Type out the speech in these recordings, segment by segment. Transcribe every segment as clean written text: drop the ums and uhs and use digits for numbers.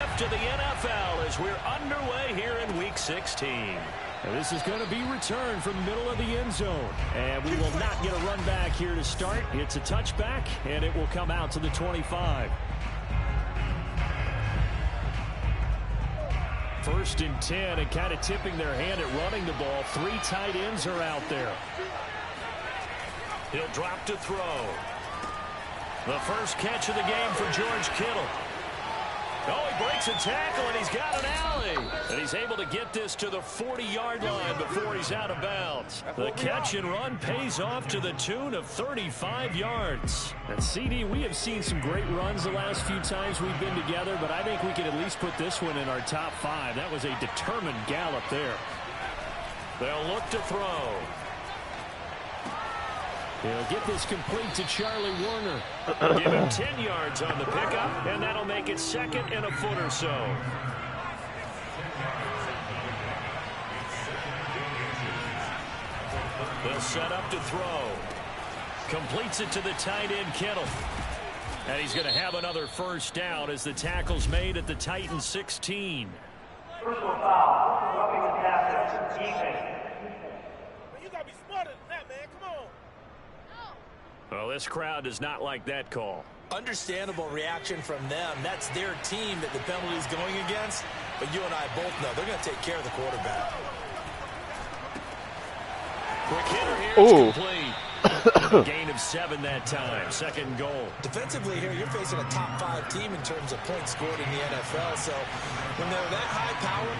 To the NFL as we're underway here in Week 16. And this is going to be returned from the middle of the end zone. And we will not get a run back here to start. It's a touchback, and it will come out to the 25. First and 10, and kind of tipping their hand at running the ball. 3 tight ends are out there. He'll drop to throw. The first catch of the game for George Kittle. Oh, he breaks a tackle, and he's got an alley. And he's able to get this to the 40-yard line before he's out of bounds. The catch and run pays off to the tune of 35 yards. And CD, we have seen some great runs the last few times we've been together, but I think we can at least put this one in our top 5. That was a determined gallop there. They'll look to throw. He'll get this complete to Charlie Warner. Give him 10 yards on the pickup, and that'll make it second and a foot or so. They'll set up to throw. Completes it to the tight end, Kittle. And he's going to have another first down as the tackle's made at the Titans 16. Personal foul. Roughing the passer. Defense. You got to be smarter than that, man. Come on. Well, this crowd does not like that call. Understandable reaction from them. That's their team that the penalty's going against. But you and I both know they're going to take care of the quarterback. Quick hitter here is complete. Gain of 7 that time. Second goal. Defensively here, you're facing a top 5 team in terms of points scored in the NFL. So when they're that high powered,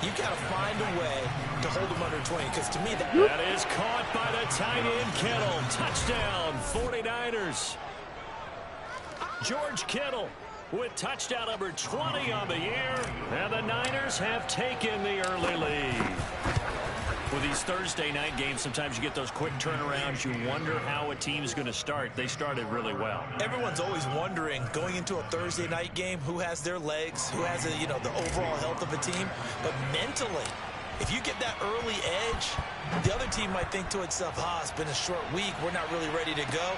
you've got to find a way to hold them under 20. Because to me, that is caught by the tight end, Kittle. Touchdown, 49ers. George Kittle with touchdown number 20 on the year. And the Niners have taken the early lead. With these Thursday night games, sometimes you get those quick turnarounds. You wonder how a team's going to start. They started really well. Everyone's always wondering, going into a Thursday night game, who has their legs, who has the overall health of a team. But mentally, if you get that early edge, the other team might think to itself, it's been a short week. We're not really ready to go.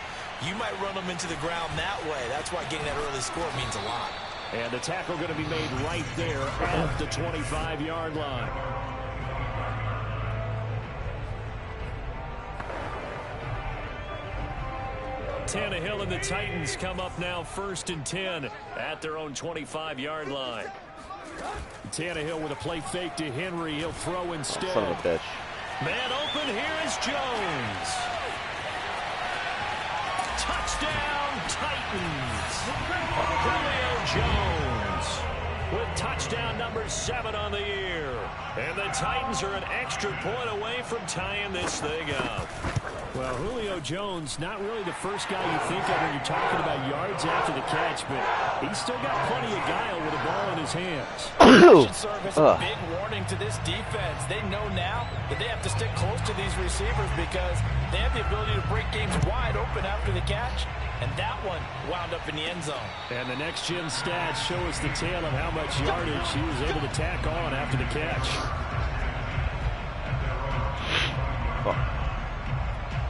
You might run them into the ground that way. That's why getting that early score means a lot. And the tackle going to be made right there at the 25-yard line. Tannehill and the Titans come up now first and 10 at their own 25-yard line. Tannehill with a play fake to Henry. He'll throw instead. Son of a bitch. Man open, here is Jones. Touchdown, Titans. Julio Jones with touchdown number 7 on the year. And the Titans are an extra point away from tying this thing up. Well, Julio Jones, not really the first guy you think of when you're talking about yards after the catch, but he's still got plenty of guile with a ball in his hands. That should serve as a big warning to this defense. They know now that they have to stick close to these receivers because they have the ability to break games wide open after the catch, and that one wound up in the end zone. And the next-gen stats show us the tale of how much yardage he was able to tack on after the catch.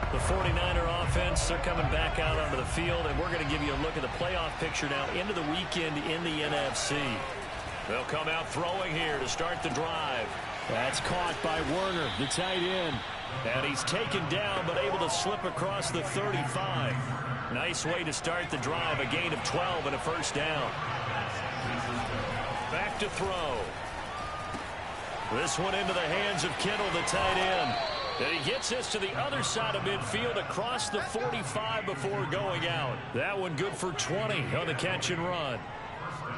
The 49er offense, they're coming back out onto the field, and we're going to give you a look at the playoff picture now into the weekend in the NFC. They'll come out throwing here to start the drive. That's caught by Warner, the tight end. And he's taken down, but able to slip across the 35. Nice way to start the drive, a gain of 12 and a first down. Back to throw. This one into the hands of Kittle, the tight end. And he gets this to the other side of midfield across the 45 before going out. That one good for 20 on the catch and run.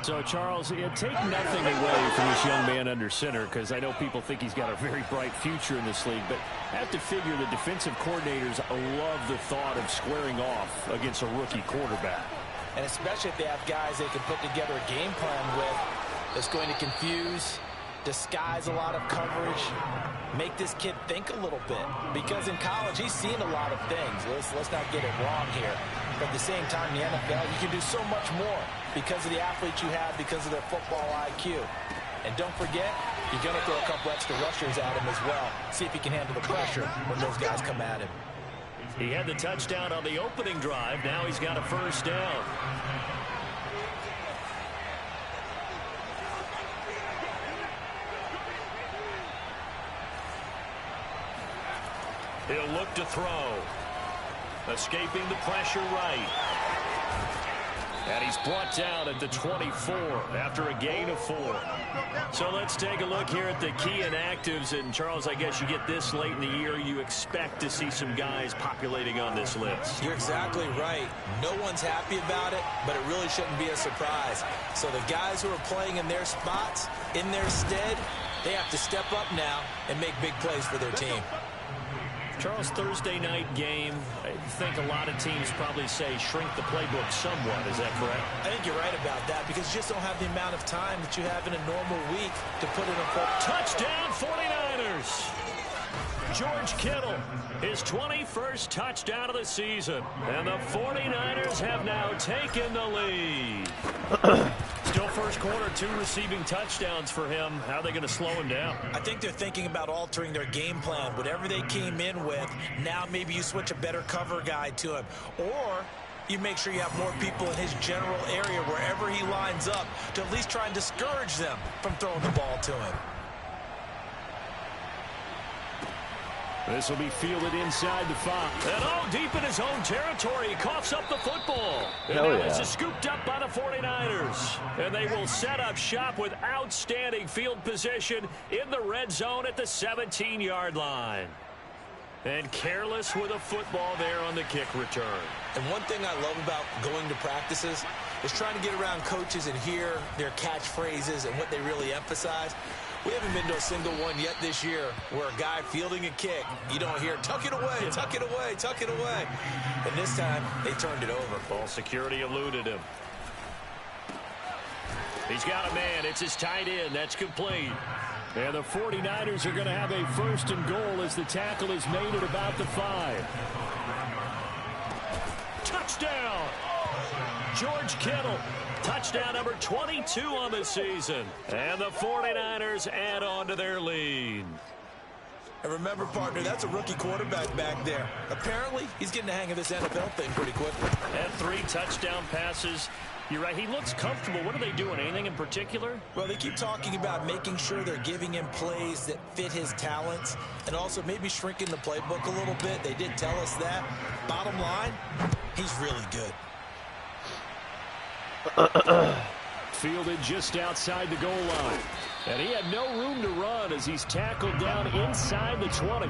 So, Charles, take nothing away from this young man under center, because I know people think he's got a very bright future in this league, but I have to figure the defensive coordinators love the thought of squaring off against a rookie quarterback. And especially if they have guys they can put together a game plan with that's going to confuse, disguise a lot of coverage, make this kid think a little bit. Because in college, he's seen a lot of things. Let's not get it wrong here. But at the same time, in the NFL, you can do so much more because of the athletes you have, because of their football IQ. And don't forget, you're going to throw a couple extra rushers at him as well. See if he can handle the pressure when those guys come at him. He had the touchdown on the opening drive. Now he's got a first down. He'll look to throw. Escaping the pressure right. And he's brought down at the 24 after a gain of 4. So let's take a look here at the key inactives. And, Charles, I guess you get this late in the year, you expect to see some guys populating on this list. You're exactly right. No one's happy about it, but it really shouldn't be a surprise. So the guys who are playing in their spots, in their stead, they have to step up now and make big plays for their team. Charles, Thursday night game, I think a lot of teams probably say shrink the playbook somewhat. Is that correct? I think you're right about that because you just don't have the amount of time that you have in a normal week to put in a full. Touchdown 49ers. George Kittle, his 21st touchdown of the season. And the 49ers have now taken the lead. Still first quarter, 2 receiving touchdowns for him. How are they going to slow him down? I think they're thinking about altering their game plan. Whatever they came in with, now maybe you switch a better cover guy to him. Or you make sure you have more people in his general area wherever he lines up to at least try and discourage them from throwing the ball to him. This will be fielded inside the 5. And deep in his own territory, he coughs up the football. And Hell now yeah. this is scooped up by the 49ers. And they will set up shop with outstanding field position in the red zone at the 17-yard line. And careless with a football there on the kick return. And one thing I love about going to practices is trying to get around coaches and hear their catchphrases and what they really emphasize. We haven't been to a single one yet this year where a guy fielding a kick, you don't hear, tuck it away, tuck it away, tuck it away. And this time, they turned it over. Ball security eluded him. He's got a man. It's his tight end. That's complete. And the 49ers are going to have a 1st and goal as the tackle is made at about the 5. Touchdown! George Kittle. Touchdown number 22 on the season. And the 49ers add on to their lead. And remember, partner, that's a rookie quarterback back there. Apparently, he's getting the hang of this NFL thing pretty quickly. And 3 touchdown passes. You're right, he looks comfortable. What are they doing? Anything in particular? Well, they keep talking about making sure they're giving him plays that fit his talents and also maybe shrinking the playbook a little bit. They did tell us that. Bottom line, he's really good. Fielded just outside the goal line. And he had no room to run as he's tackled down inside the 20.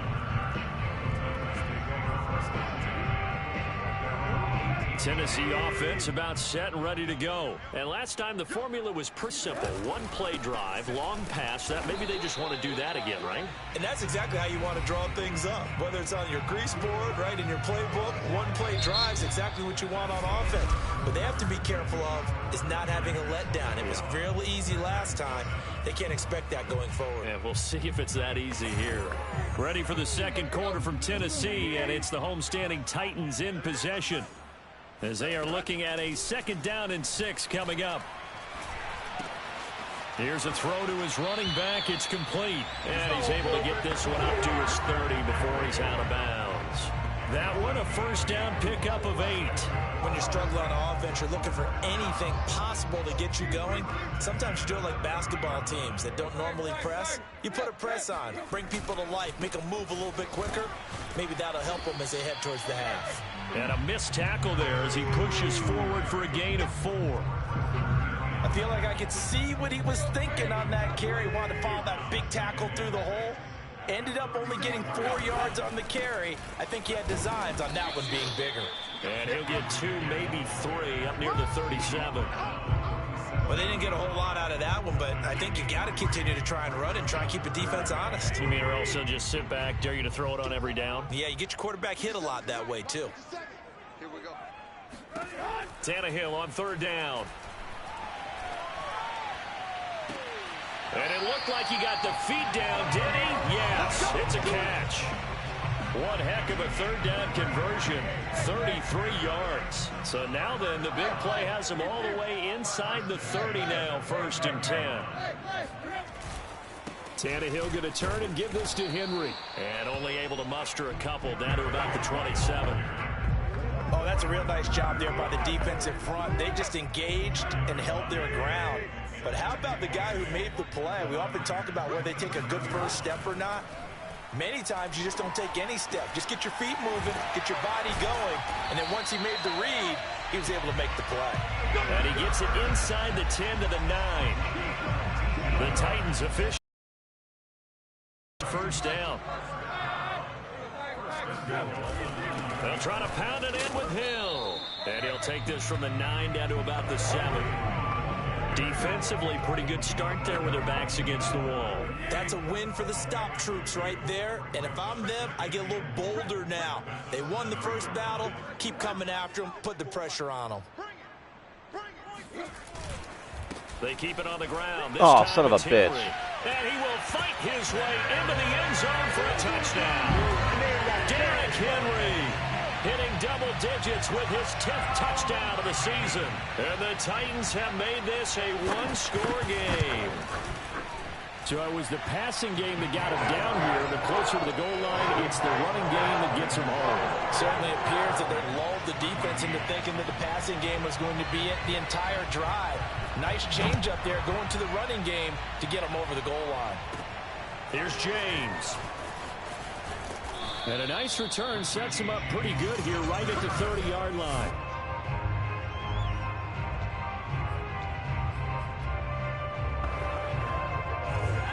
Tennessee offense about set and ready to go. And last time the formula was pretty simple. 1 play drive, long pass. That maybe they just want to do that again, right? And that's exactly how you want to draw things up. Whether it's on your grease board, right, in your playbook, 1 play drive is exactly what you want on offense. What they have to be careful of is not having a letdown. It was real easy last time. They can't expect that going forward. Yeah, we'll see if it's that easy here. Ready for the second quarter from Tennessee, and it's the homestanding Titans in possession, as they are looking at a 2nd down and 6 coming up. Here's a throw to his running back. It's complete. And he's able to get this one up to his 30 before he's out of bounds. That one, a 1st down pickup of 8. When you're struggling on offense, you're looking for anything possible to get you going. Sometimes you do it like basketball teams that don't normally press. You put a press on, bring people to life, make them move a little bit quicker. Maybe that'll help them as they head towards the half. And a missed tackle there as he pushes forward for a gain of 4. I feel like I could see what he was thinking on that carry. Wanted to follow that big tackle through the hole. Ended up only getting 4 yards on the carry. I think he had designs on that one being bigger. And he'll get 2, maybe 3, up near the 37. Well, they didn't get a whole lot out of that one, but I think you got to continue to try and run and try and keep the defense honest. You mean or else they'll just sit back, dare you to throw it on every down? Yeah, you get your quarterback hit a lot that way, too. Here we go. Tannehill on 3rd down. And it looked like he got the feet down, did he? Yes, it's a catch. One heck of a 3rd down conversion, 33 yards. So now then, the big play has him all the way inside the 30 now, 1st and 10. Tannehill going to turn and give this to Henry. And only able to muster a couple down to about the 27. Oh, that's a real nice job there by the defensive front. They just engaged and held their ground. But how about the guy who made the play? We often talk about whether they take a good first step or not. Many times you just don't take any step. Just get your feet moving, get your body going, and then once he made the read, he was able to make the play. And he gets it inside the 10 to the 9. The Titans official first down. They'll try to pound it in with Hill. And he'll take this from the 9 down to about the 7. Defensively, pretty good start there with their backs against the wall. That's a win for the stop troops right there. And if I'm them, I get a little bolder now. They won the first battle. Keep coming after them. Put the pressure on them. They keep it on the ground. This Oh, time son of a it's Henry. bitch. And he will fight his way into the end zone for a touchdown. Derrick Henry hitting double digits with his 10th touchdown of the season. And the Titans have made this a one-score game. So it was the passing game that got him down here. The closer to the goal line, it's the running game that gets him home. Certainly appears that they lulled the defense into thinking that the passing game was going to be it the entire drive. Nice change up there going to the running game to get him over the goal line. Here's James. And a nice return sets him up pretty good here right at the 30-yard line.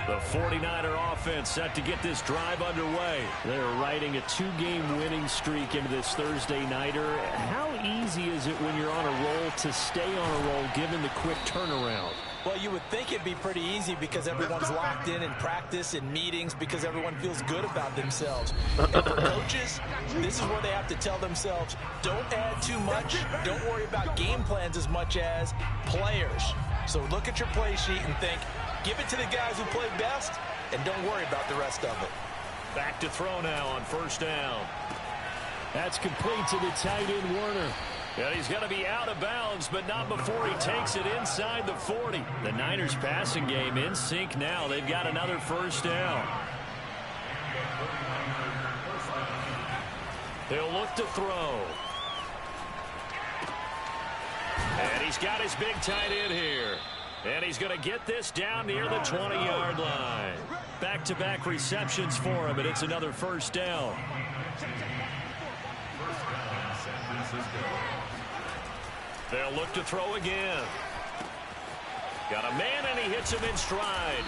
The 49er offense set to get this drive underway. They're riding a 2-game winning streak into this Thursday nighter. How easy is it when you're on a roll to stay on a roll given the quick turnaround? Well, you would think it'd be pretty easy because everyone's locked in practice and meetings because everyone feels good about themselves. And for coaches, this is where they have to tell themselves, don't add too much. Don't worry about game plans as much as players. So look at your play sheet and think, give it to the guys who play best, and don't worry about the rest of it. Back to throw now on first down. That's complete to the tight end, Warner. And he's going to be out of bounds, but not before he takes it inside the 40. The Niners passing game in sync now. They've got another first down. He'll look to throw. And he's got his big tight end here. And he's going to get this down near the 20-yard line. Back-to-back receptions for him, and it's another first down. They'll look to throw again. Got a man, and he hits him in stride.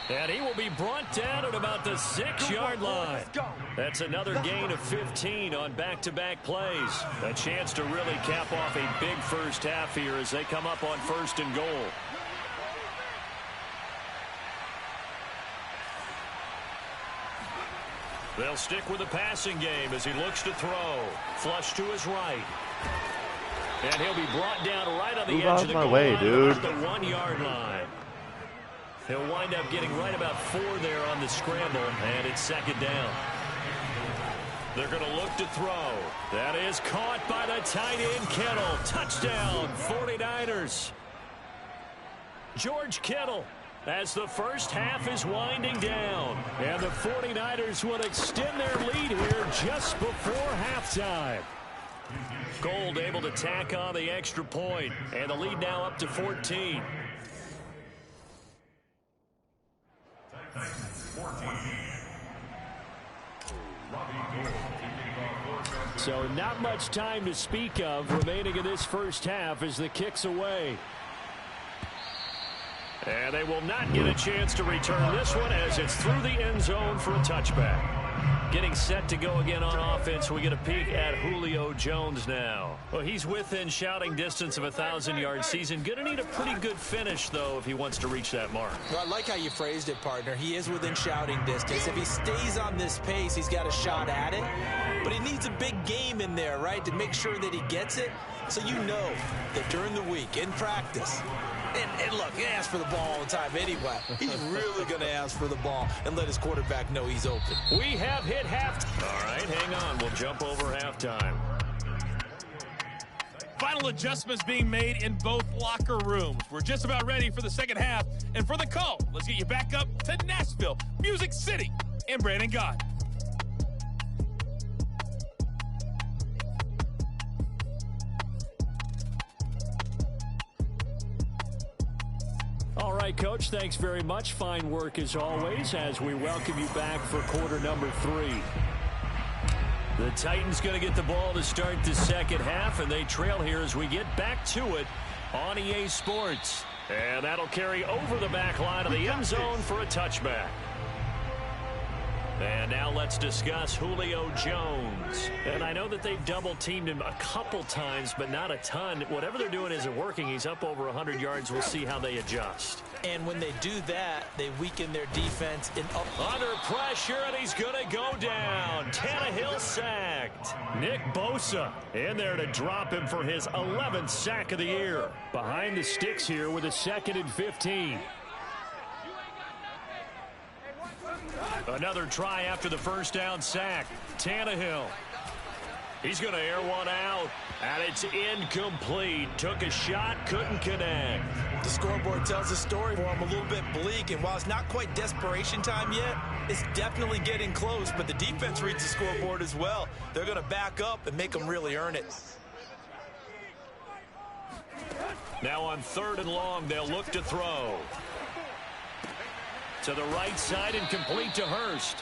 And he will be brought down at about the 6-yard line. That's another gain of 15 on back-to-back plays. A chance to really cap off a big first half here as they come up on 1st and goal. They'll stick with the passing game as he looks to throw. Flush to his right. And he'll be brought down right on the edge of the goal line, about the 1-yard line. He'll wind up getting right about 4 there on the scramble, and it's 2nd down. They're going to look to throw. That is caught by the tight end, Kittle. Touchdown, 49ers. George Kittle, as the first half is winding down. And the 49ers will extend their lead here just before halftime. Gold able to tack on the extra point, and the lead now up to 14. So not much time to speak of remaining in this first half as the kick's away. And they will not get a chance to return this one as it's through the end zone for a touchback. Getting set to go again on offense, we get a peek at Julio Jones now. Well, he's within shouting distance of a 1,000-yard season. Going to need a pretty good finish, though, if he wants to reach that mark. Well, I like how you phrased it, partner. He is within shouting distance. If he stays on this pace, he's got a shot at it. But he needs a big game in there, right, to make sure that he gets it. So you know that during the week, in practice, and look, he asks for the ball all the time anyway. He's really going to ask for the ball and let his quarterback know he's open. We have hit half. All right, hang on. We'll jump over halftime. Final adjustments being made in both locker rooms. We're just about ready for the second half. And for the call, let's get you back up to Nashville, Music City, and Brandon Gott. All right, right, Coach, thanks very much. Fine work as always as we welcome you back for quarter number 3. The Titans going to get the ball to start the second half, and they trail here as we get back to it on EA Sports. And that'll carry over the back line of the end zone for a touchback. And now let's discuss Julio Jones. And I know that they've double-teamed him a couple times, but not a ton. Whatever they're doing isn't working. He's up over 100 yards. We'll see how they adjust. And when they do that, they weaken their defense. Under pressure, and he's going to go down. Tannehill sacked. Nick Bosa in there to drop him for his 11th sack of the year. Behind the sticks here with a 2nd and 15. Another try after the first down sack. Tannehill. He's going to air one out, and it's incomplete. Took a shot, couldn't connect. The scoreboard tells the story for him a little bit bleak, and while it's not quite desperation time yet, it's definitely getting close, but the defense reads the scoreboard as well. They're going to back up and make them really earn it. Now on 3rd and long, they'll look to throw. To the right side and complete to Hurst.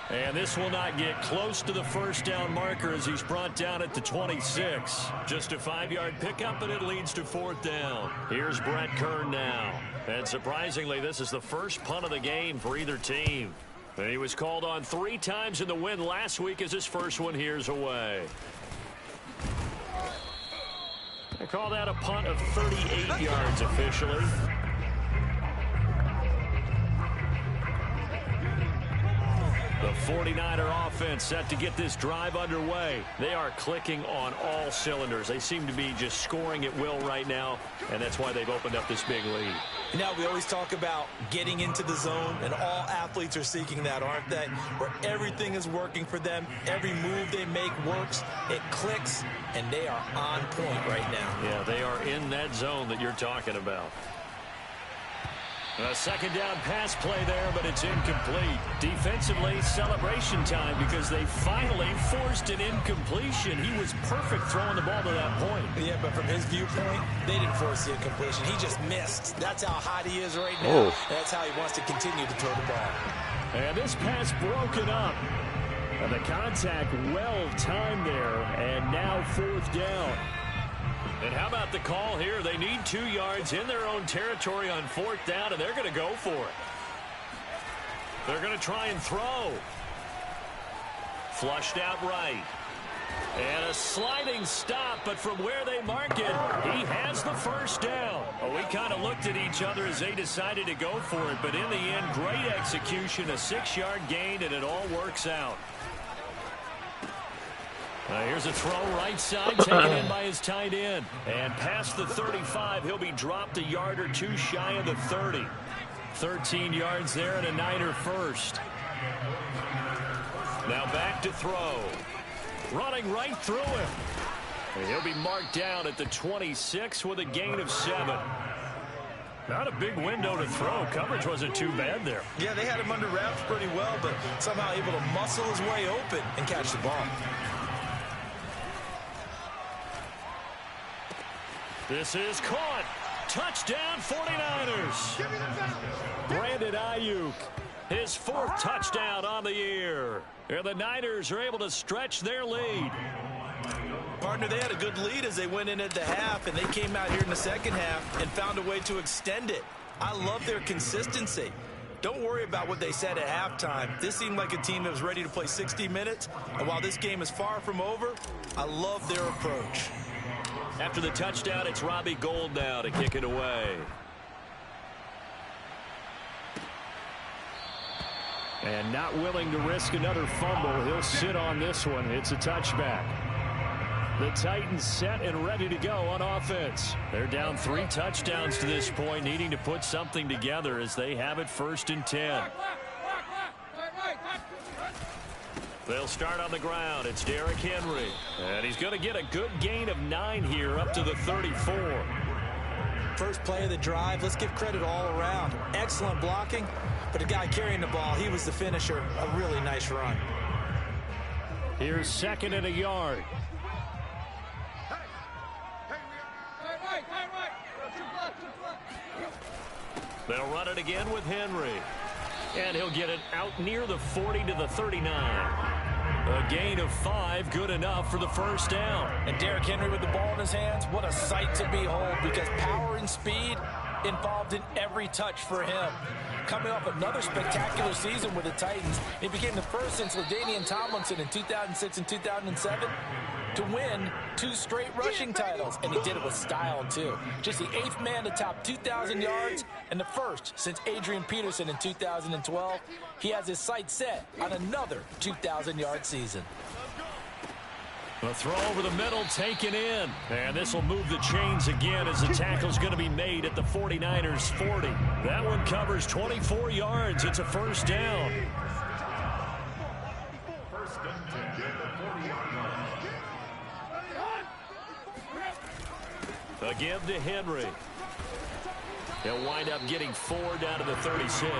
And this will not get close to the first down marker as he's brought down at the 26. Just a 5-yard pickup, and it leads to 4th down. Here's Brett Kern now. And surprisingly, this is the first punt of the game for either team. And he was called on 3 times in the win last week as his first one here's away. They call that a punt of 38 yards officially. The 49er offense set to get this drive underway. They are clicking on all cylinders. They seem to be just scoring at will right now, and that's why they've opened up this big lead. Now, we always talk about getting into the zone, and all athletes are seeking that, aren't they? Where everything is working for them. Every move they make works. It clicks, and they are on point right now. Yeah, they are in that zone that you're talking about. A 2nd down pass play there, but it's incomplete. Defensively, celebration time because they finally forced an incompletion. He was perfect throwing the ball to that point. Yeah, but from his viewpoint, they didn't force the incompletion. He just missed. That's how hot he is right now. That's how he wants to continue to throw the ball. And this pass broken up. And the contact well timed there, and now 4th down. And how about the call here? They need 2 yards in their own territory on 4th down, and they're going to go for it. They're going to try and throw. Flushed out right. And a sliding stop, but from where they mark it, he has the first down. Well, we kind of looked at each other as they decided to go for it, but in the end, great execution, a 6-yard gain, and it all works out. Here's a throw right side, taken in by his tight end. And past the 35, he'll be dropped a yard or 2 shy of the 30. 13 yards there and a Niner first. Now back to throw. Running right through him. And he'll be marked down at the 26 with a gain of 7. Not a big window to throw. Coverage wasn't too bad there. Yeah, they had him under wraps pretty well, but somehow able to muscle his way open and catch the ball. This is caught. Touchdown 49ers. Brandon Ayuk, his 4th touchdown on the year. And the Niners are able to stretch their lead. Partner, they had a good lead as they went in at the half, and they came out here in the second half and found a way to extend it. I love their consistency. Don't worry about what they said at halftime. This seemed like a team that was ready to play 60 minutes, and while this game is far from over, I love their approach. After the touchdown, it's Robbie Gould now to kick it away. And not willing to risk another fumble, he'll sit on this one. It's a touchback. The Titans set and ready to go on offense. They're down 3 touchdowns to this point, needing to put something together as they have it 1st and 10. They'll start on the ground. It's Derrick Henry. And he's going to get a good gain of 9 here up to the 34. First play of the drive. Let's give credit all around. Excellent blocking. But the guy carrying the ball, he was the finisher. A really nice run. Here's 2nd and a yard. They'll run it again with Henry. And he'll get it out near the 40 to the 39. A gain of 5, good enough for the first down. And Derrick Henry with the ball in his hands, what a sight to behold, because power and speed involved in every touch for him. Coming off another spectacular season with the Titans, he became the first since LaDainian Tomlinson in 2006 and 2007 to win 2 straight rushing titles, and he did it with style too. Just the 8th man to top 2,000 yards and the first since Adrian Peterson in 2012. He has his sights set on another 2,000-yard season. A throw over the middle taken in. And this will move the chains again as the tackle's going to be made at the 49ers 40. That one covers 24 yards. It's a first down. A give to Henry. He'll wind up getting 4 down to the 36.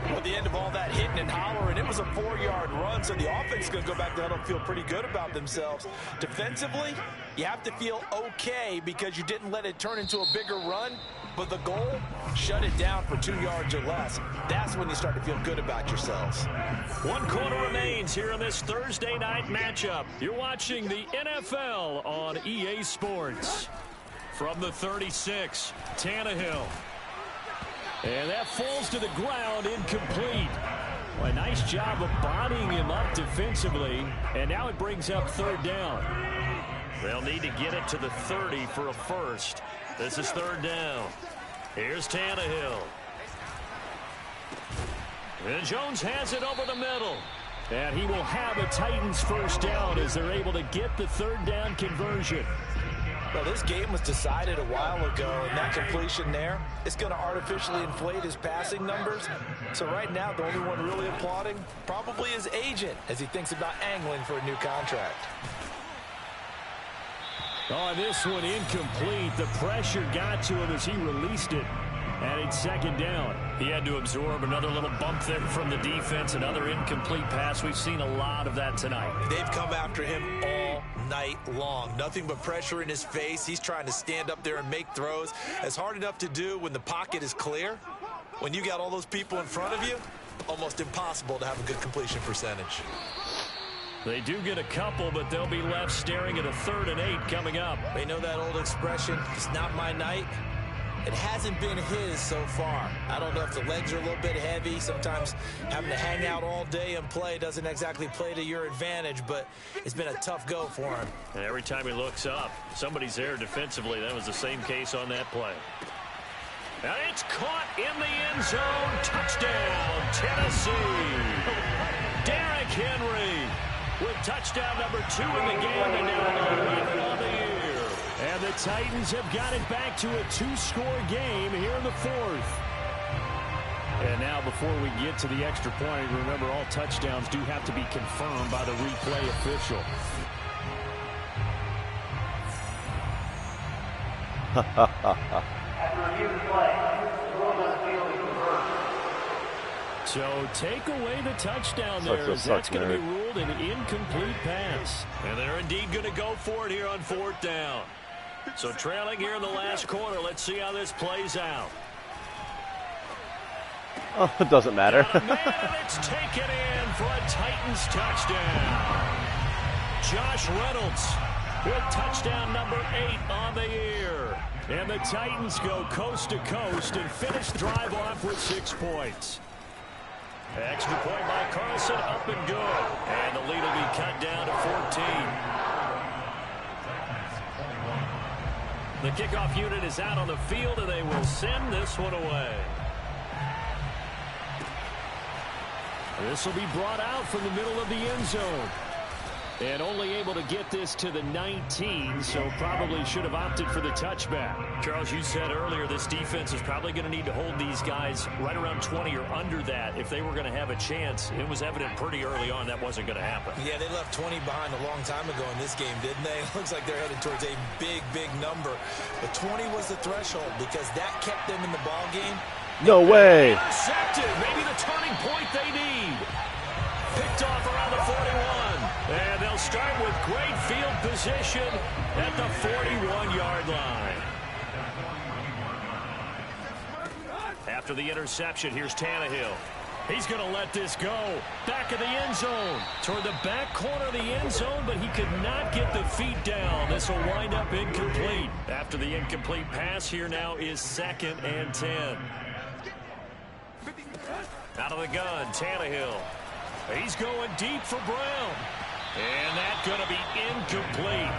Well, at the end of all that hitting and hollering, it was a 4-yard run, so the offense is going to go back to huddle and feel pretty good about themselves. Defensively, you have to feel okay because you didn't let it turn into a bigger run, but the goal, shut it down for 2 yards or less. That's when you start to feel good about yourselves. 1 quarter remains here in this Thursday night matchup. You're watching the NFL on EA Sports. From the 36, Tannehill. And that falls to the ground, incomplete. Well, a nice job of bodying him up defensively. And now it brings up 3rd down. They'll need to get it to the 30 for a first. This is 3rd down. Here's Tannehill. And Jones has it over the middle. And he will have a Titans first down as they're able to get the 3rd down conversion. Well, this game was decided a while ago, and that completion there is going to artificially inflate his passing numbers. So right now, the only one really applauding probably his agent as he thinks about angling for a new contract. Oh, this one incomplete. The pressure got to him as he released it. And it's 2nd down. He had to absorb another little bump there from the defense. Another incomplete pass. We've seen a lot of that tonight. They've come after him all night long. Nothing but pressure in his face. He's trying to stand up there and make throws. It's hard enough to do when the pocket is clear. When you got all those people in front of you, almost impossible to have a good completion percentage. They do get a couple, but they'll be left staring at a 3rd and 8 coming up. They know that old expression, it's not my night. It hasn't been his so far. I don't know if the legs are a little bit heavy. Sometimes having to hang out all day and play doesn't exactly play to your advantage, but it's been a tough go for him. And every time he looks up, somebody's there defensively. That was the same case on that play. And it's caught in the end zone. Touchdown, Tennessee. Derrick Henry with touchdown number 2 in the game, and now 11 on the year. And the Titans have got it back to a 2-score game here in the 4th. And now before we get to the extra point, remember all touchdowns do have to be confirmed by the replay official. So take away the touchdown there. That's going to be ruled an incomplete pass. And they're indeed going to go for it here on 4th down. So trailing here in the last quarter. Let's see how this plays out. Oh, it doesn't matter. It's taken in for a Titans touchdown. Josh Reynolds with touchdown number 8 on the year. And the Titans go coast to coast and finish the drive off with 6 points. Extra point by Carlson, up and good. And the lead will be cut down to 14. The kickoff unit is out on the field, and they will send this one away. This will be brought out from the middle of the end zone. And only able to get this to the 19, so probably should have opted for the touchback. Charles, you said earlier this defense is probably going to need to hold these guys right around 20 or under that if they were going to have a chance. It was evident pretty early on that wasn't going to happen. Yeah, they left 20 behind a long time ago in this game, didn't they? It looks like they're headed towards a big, big number. But 20 was the threshold because that kept them in the ball game. No way. Intercepted. Maybe the turning point they need. Picked off around the 41. And they'll start with great field position at the 41-yard line. After the interception, here's Tannehill. He's going to let this go. Back of the end zone. Toward the back corner of the end zone, but he could not get the feet down. This will wind up incomplete. After the incomplete pass, here now is 2nd and 10. Out of the gun, Tannehill. He's going deep for Brown. And that's going to be incomplete.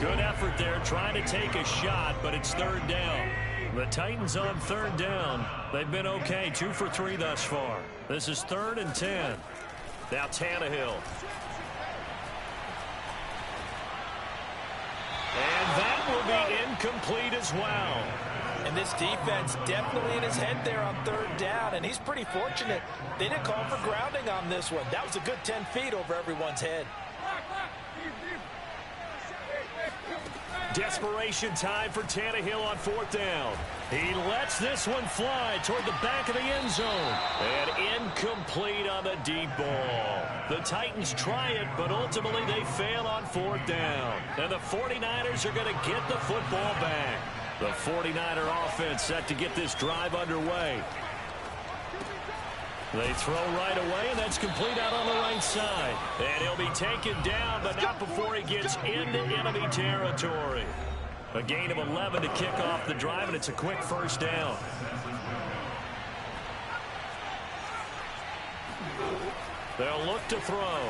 Good effort there trying to take a shot, but it's 3rd down. The Titans on 3rd down. They've been okay, 2 for 3 thus far. This is 3rd and 10. Now Tannehill. And that will be incomplete as well. And this defense definitely in his head there on 3rd down, and he's pretty fortunate. They didn't call for grounding on this one. That was a good 10 feet over everyone's head. Desperation time for Tannehill on 4th down. He lets this one fly toward the back of the end zone. And incomplete on the deep ball. The Titans try it, but ultimately they fail on 4th down. And the 49ers are going to get the football back. The 49er offense set to get this drive underway. They throw right away, and that's complete out on the right side. And he'll be taken down, but not before he gets into enemy territory. A gain of 11 to kick off the drive, and it's a quick 1st down. They'll look to throw.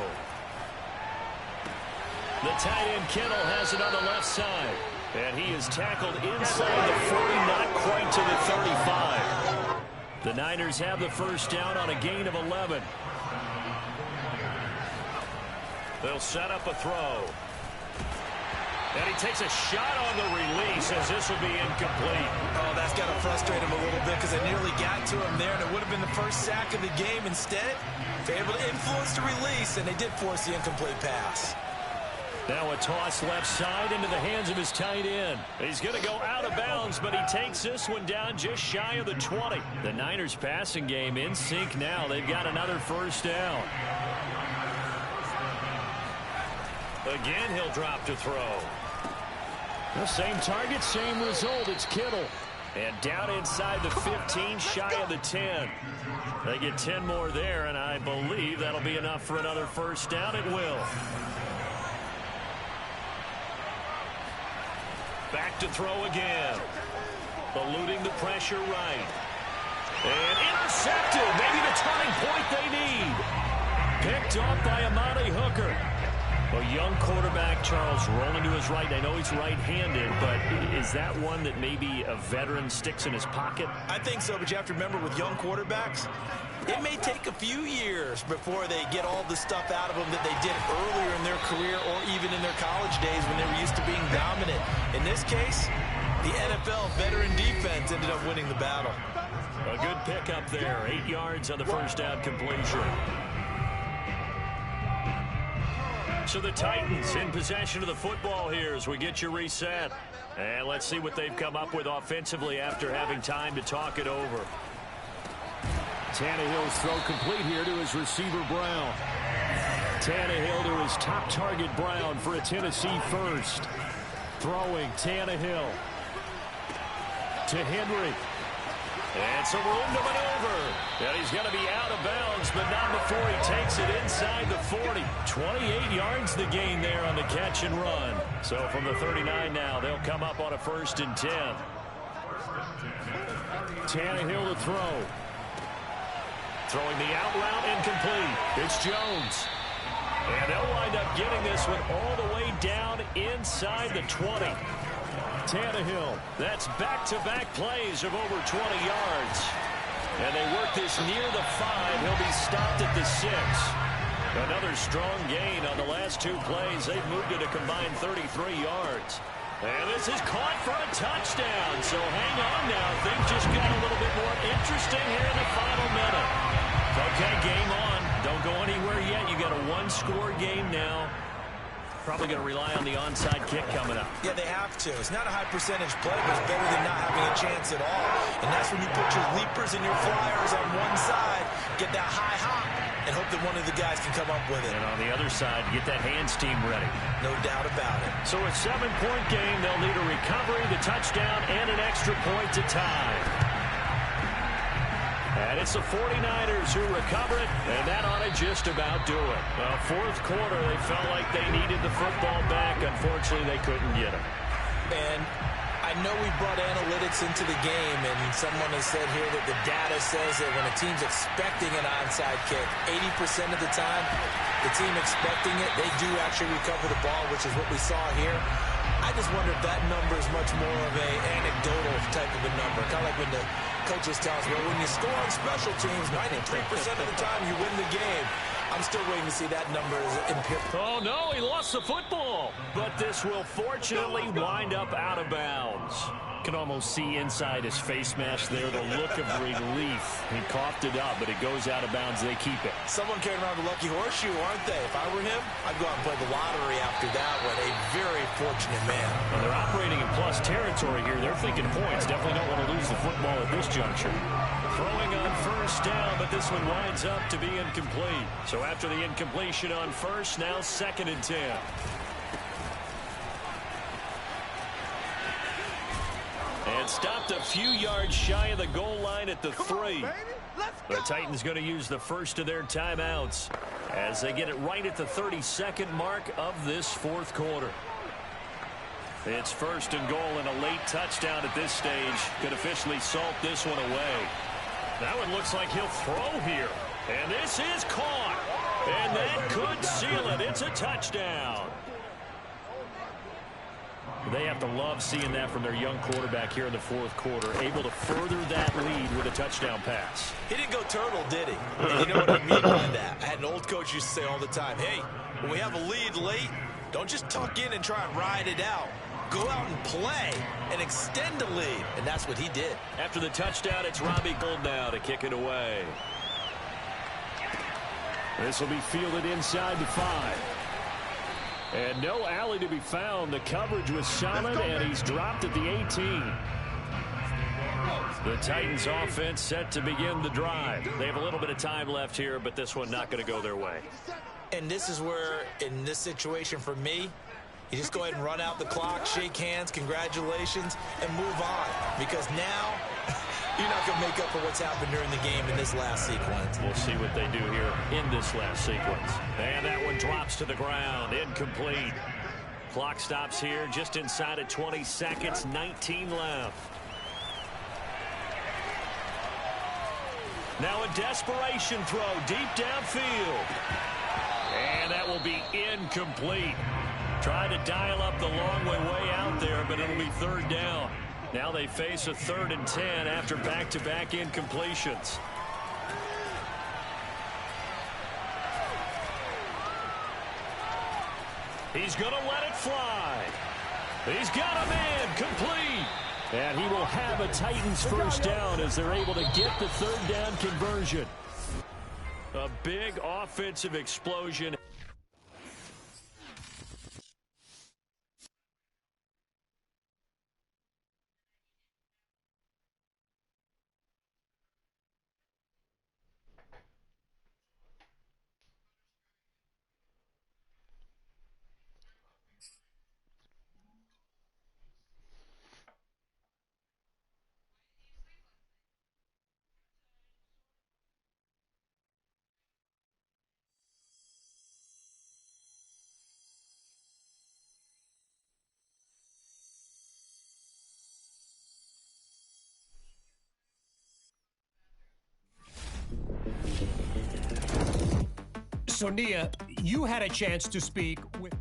The tight end Kittle has it on the left side. And he is tackled inside the 40, not quite to the 35. The Niners have the 1st down on a gain of 11. They'll set up a throw. And he takes a shot on the release as this will be incomplete. Oh, that's got to frustrate him a little bit because they nearly got to him there, and it would have been the first sack of the game. Instead, they're able to influence the release, and they did force the incomplete pass. Now a toss left side into the hands of his tight end. He's going to go out of bounds, but he takes this one down just shy of the 20. The Niners passing game in sync now. They've got another 1st down. Again, he'll drop to throw. The same target, same result. It's Kittle. And down inside the 15, shy of the 10. They get 10 more there, and I believe that'll be enough for another 1st down. It will. Back to throw again. Eluding the pressure right. And intercepted. Maybe the turning point they need. Picked off by Amani Hooker. A young quarterback, Charles, rolling to his right. I know he's right-handed, but is that one that maybe a veteran sticks in his pocket? I think so, but you have to remember with young quarterbacks, it may take a few years before they get all the stuff out of them that they did earlier in their career or even in their college days when they were used to being dominant. In this case, the NFL veteran defense ended up winning the battle. A good pickup there. 8 yards on the 1st down completion. So the Titans in possession of the football here as we get you reset. And let's see what they've come up with offensively after having time to talk it over. Tannehill's throw complete here to his receiver, Brown. Tannehill to his top target, Brown, for a Tennessee 1st. Throwing, Tannehill to Henry. And some room to maneuver. And he's going to be out of bounds, but not before he takes it inside the 40. 28 yards the gain there on the catch and run. So from the 39 now, they'll come up on a 1st and 10. Tannehill to throw. Throwing the out route incomplete. It's Jones. And they'll wind up getting this one all the way down inside the 20. Tannehill, that's back-to-back plays of over 20 yards. And they work this near the 5. He'll be stopped at the 6. Another strong gain on the last 2 plays. They've moved it a combined 33 yards. And this is caught for a touchdown. So hang on now. Things just got a little bit more interesting here in the final minute. Okay, game on. Don't go anywhere yet. You got a 1-score game now. Probably going to rely on the onside kick coming up. Yeah, they have to. It's not a high percentage play, but it's better than not having a chance at all. And that's when you put your leapers and your flyers on one side, get that high hop, and hope that one of the guys can come up with it. And on the other side, get that hands team ready. No doubt about it. So a 7-point game, they'll need a recovery, the touchdown, and an extra point to tie. And it's the 49ers who recover it, and that ought to just about do it. Fourth quarter, they felt like they needed the football back. Unfortunately, they couldn't get it. And I know we brought analytics into the game, and someone has said here that the data says that when a team's expecting an onside kick, 80% of the time, the team expecting it, they do actually recover the ball, which is what we saw here. I just wonder if that number is much more of an anecdotal type of a number. Kind of like when the coaches tell us, well, when you score on special teams, 93% of the time you win the game. I'm still waiting to see that number as empirical. Oh, no, he lost the football. But this will fortunately wind up out of bounds. Can almost see inside his face mask there, the look of relief. He coughed it up, but it goes out of bounds. They keep it. Someone carrying around the lucky horseshoe, aren't they? If I were him, I'd go out and play the lottery after that one. A very fortunate man. Well, they're operating in plus territory here. They're thinking points. Definitely don't want to lose the football at this juncture. Throwing on first down, but this one winds up to be incomplete. So after the incompletion on first, now 2nd and 10. And stopped a few yards shy of the goal line at the 3. The Titans going to use the first of their timeouts as they get it right at the 32nd mark of this fourth quarter. It's 1st and goal, and a late touchdown at this stage could officially salt this one away. That one looks like he'll throw here. And this is caught. And that could seal it. It's a touchdown. They have to love seeing that from their young quarterback here in the fourth quarter, able to further that lead with a touchdown pass. He didn't go turtle, did he? And you know what I mean by that? I had an old coach used to say all the time, hey, when we have a lead late, don't just tuck in and try and ride it out. Go out and play and extend the lead. And that's what he did. After the touchdown, it's Robbie Gould now to kick it away. This will be fielded inside the 5. And no alley to be found. The coverage was solid, and he's dropped at the 18. The Titans offense set to begin the drive. They have a little bit of time left here, but this one not going to go their way. And this is where, in this situation for me, you just go ahead and run out the clock, shake hands, congratulations, and move on. Because now, you're not going to make up for what's happened during the game in this last sequence. We'll see what they do here in this last sequence. And that one drops to the ground. Incomplete. Clock stops here just inside of 20 seconds. 19 left. Now a desperation throw deep downfield. And that will be incomplete. Try to dial up the long way out there, but it'll be 3rd down. Now they face a 3rd and 10 after back-to-back incompletions. He's going to let it fly. He's got a man complete. And he will have a Titans first down as they're able to get the 3rd down conversion. A big offensive explosion. So, Nia, you had a chance to speak with...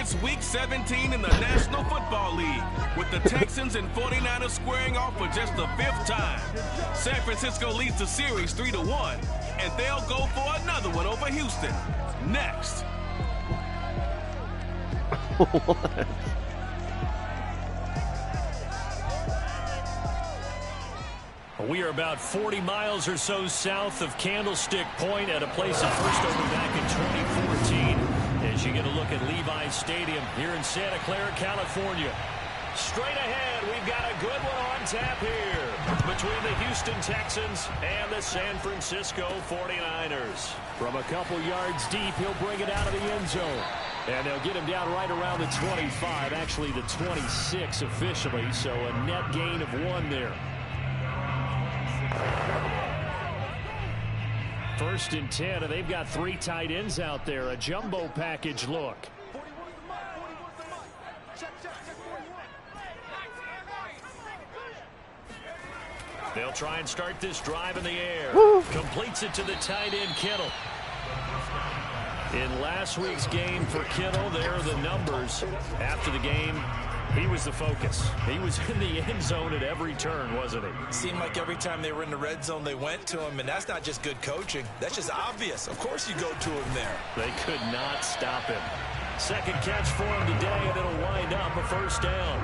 It's Week 17 in the National Football League, with the Texans and 49ers squaring off for just the 5th time. San Francisco leads the series 3-1, and they'll go for another one over Houston next. What? We are about 40 miles or so south of Candlestick Point at a place that first opened back in 2014 as you get a look at Levi's Stadium here in Santa Clara, California. Straight ahead, we've got a good one on tap here between the Houston Texans and the San Francisco 49ers. From a couple yards deep, he'll bring it out of the end zone. And they'll get him down right around the 25, actually the 26 officially, so a net gain of 1 there. First and 10, and they've got 3 tight ends out there. A jumbo package look. They'll try and start this drive in the air. Woo! Completes it to the tight end, Kittle. In last week's game for Kittle, there are the numbers. After the game, he was the focus. He was in the end zone at every turn, wasn't he? Seemed like every time they were in the red zone, they went to him, and that's not just good coaching. That's just obvious. Of course you go to him there. They could not stop him. Second catch for him today, and it'll wind up a first down.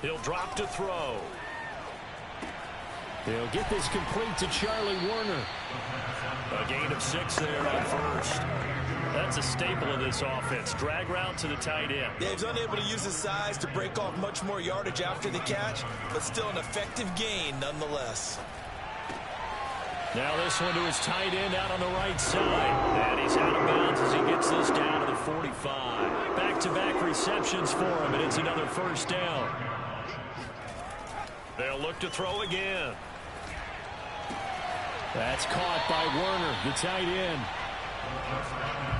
He'll drop to throw. They'll get this complete to Charlie Warner. A gain of 6 there on first. That's a staple of this offense. Drag route to the tight end. Yeah, he's unable to use his size to break off much more yardage after the catch, but still an effective gain nonetheless. Now this one to his tight end out on the right side. And he's out of bounds as he gets this down to the 45. Back-to-back receptions for him, and it's another first down. They'll look to throw again. That's caught by Werner, the tight end.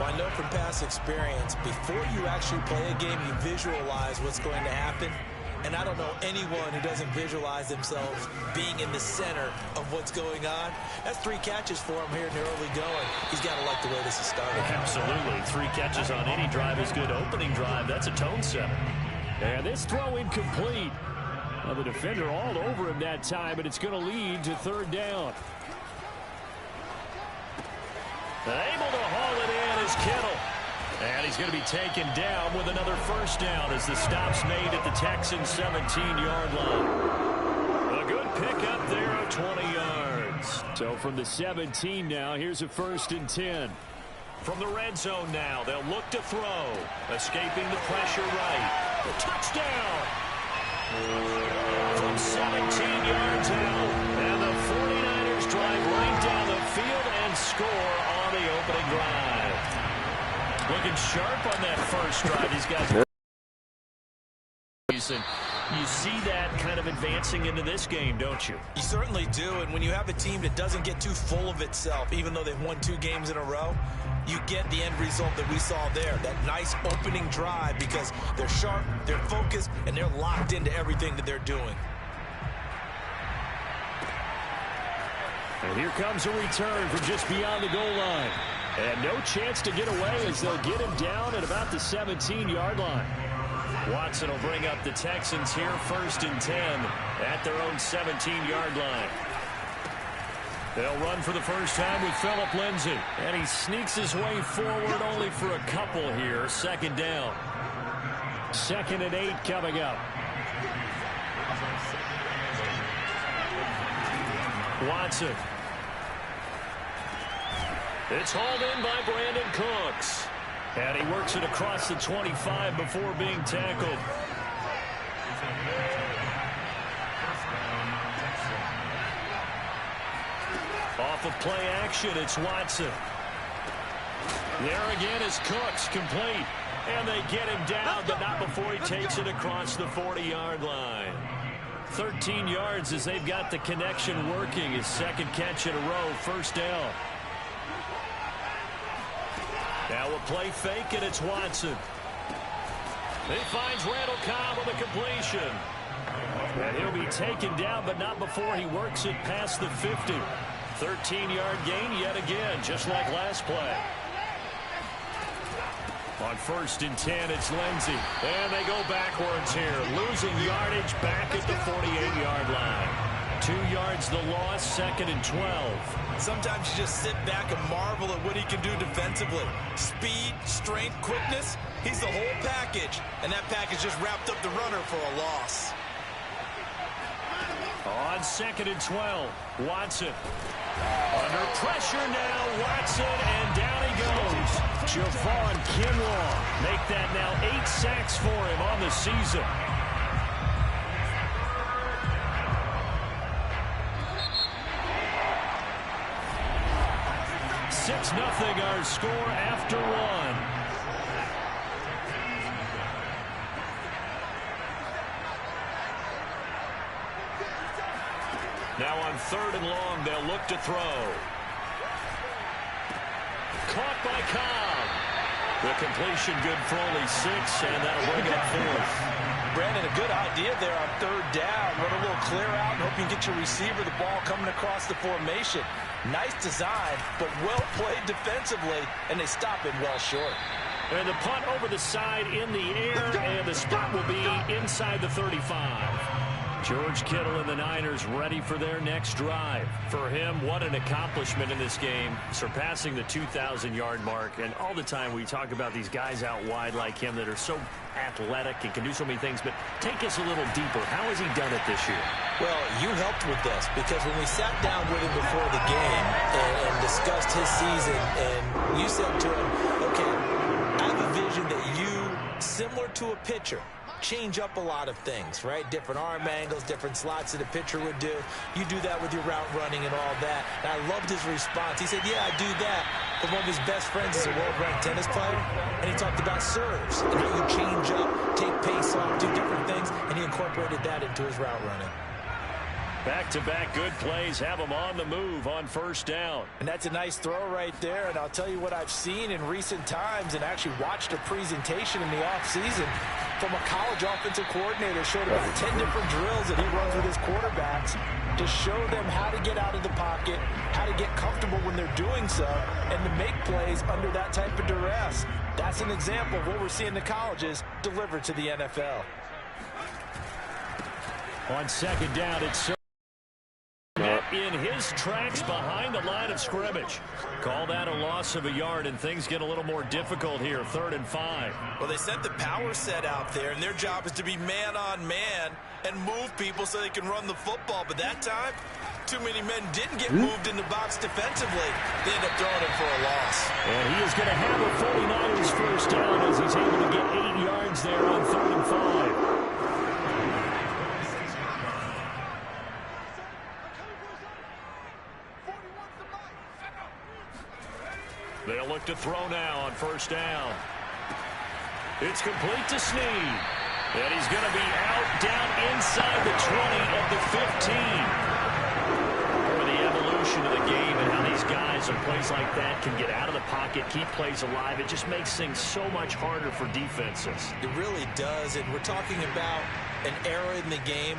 Well, I know from past experience, before you actually play a game, you visualize what's going to happen. And I don't know anyone who doesn't visualize themselves being in the center of what's going on. That's 3 catches for him here in the early going. He's got to like the way this is starting. Absolutely. 3 catches on any drive is good. Opening drive, that's a tone setter. And this throw incomplete. Now the defender all over him that time, but it's going to lead to 3rd down. Able to haul it in is Kittle. And he's going to be taken down with another first down as the stop's made at the Texans' 17-yard line. A good pickup there of 20 yards. So from the 17 now, here's a 1st and 10. From the red zone now, they'll look to throw. Escaping the pressure right. The touchdown. From 17 yards out. And the 49ers drive right down the field and score on the opening drive. Looking sharp on that first drive. These guys. You see that kind of advancing into this game, don't you? You certainly do, and when you have a team that doesn't get too full of itself, even though they've won 2 games in a row, you get the end result that we saw there, that nice opening drive, because they're sharp, they're focused, and they're locked into everything that they're doing. And here comes a return from just beyond the goal line. And no chance to get away as they'll get him down at about the 17-yard line. Watson will bring up the Texans here, 1st and 10 at their own 17-yard line. They'll run for the first time with Phillip Lindsay. And he sneaks his way forward only for a couple here. 2nd down. 2nd and 8 coming up. Watson. It's hauled in by Brandon Cooks. And he works it across the 25 before being tackled. Off of play action, it's Watson. There again is Cooks, complete. And they get him down, but not before he takes it across the 40-yard line. 13 yards as they've got the connection working. His 2nd catch in a row, 1st down. Now a play fake, and it's Watson. He finds Randall Cobb on the And he'll be taken down, but not before he works it past the 50. 13-yard gain yet again, just like last play. On 1st and 10, it's Lindsey. And they go backwards here, losing yardage back at the 48-yard line. 2 yards the loss, 2nd and 12. Sometimes you just sit back and marvel at what he can do defensively. Speed, strength, quickness, he's the whole package. And that package just wrapped up the runner for a loss. On 2nd and 12, Watson. Under pressure now, Watson, and down he goes. Javon Kinlaw. Make that now 8 sacks for him on the season. It's 6-0 our score after 1. Now on 3rd and long, they'll look to throw. Caught by Cobb. The completion good for only 6, and that'll bring up 4th. Brandon, a good idea there on 3rd down. Run a little clear out and hope you can get your receiver the ball coming across the formation. Nice design, but well played defensively, and they stop him well short. And the punt over the side in the air, and the spot will be inside the 35. George Kittle and the Niners ready for their next drive. For him, what an accomplishment in this game, surpassing the 2,000-yard mark. And all the time we talk about these guys out wide like him that are so athletic and can do so many things. But take us a little deeper. How has he done it this year? Well, you helped with this because when we sat down with him before the game and discussed his season, and you said to him, okay, I have a vision that you, similar to a pitcher, change up a lot of things, right? Different arm angles, different slots that a pitcher would do. You do that with your route running and all that. And I loved his response. He said, yeah, I do that. But one of his best friends is a world-ranked tennis player, and he talked about serves and how you change up, take pace off, do different things, and he incorporated that into his route running. Back-to-back good plays have him on the move on 1st down. And that's a nice throw right there. And I'll tell you what I've seen in recent times and actually watched a presentation in the offseason from a college offensive coordinator. Showed about 10 different drills that he runs with his quarterbacks to show them how to get out of the pocket, how to get comfortable when they're doing so, and to make plays under that type of duress. That's an example of what we're seeing the colleges deliver to the NFL. On 2nd down, it's in his tracks behind the line of scrimmage. Call that a loss of a yard, and things get a little more difficult here. 3rd and 5. Well, they sent the power set out there, and their job is to be man-on-man and move people so they can run the football. But that time, too many men didn't get moved in the box defensively. They end up throwing him for a loss. And he is going to have a 49ers 1st down as he's able to get 8 yards there on 3rd and 5. They'll look to throw now on 1st down. It's complete to Snead. And he's going to be out down inside the 20 of the 15. Or the evolution of the game and how these guys in plays like that can get out of the pocket, keep plays alive. It just makes things so much harder for defenses. It really does. And we're talking about an era in the game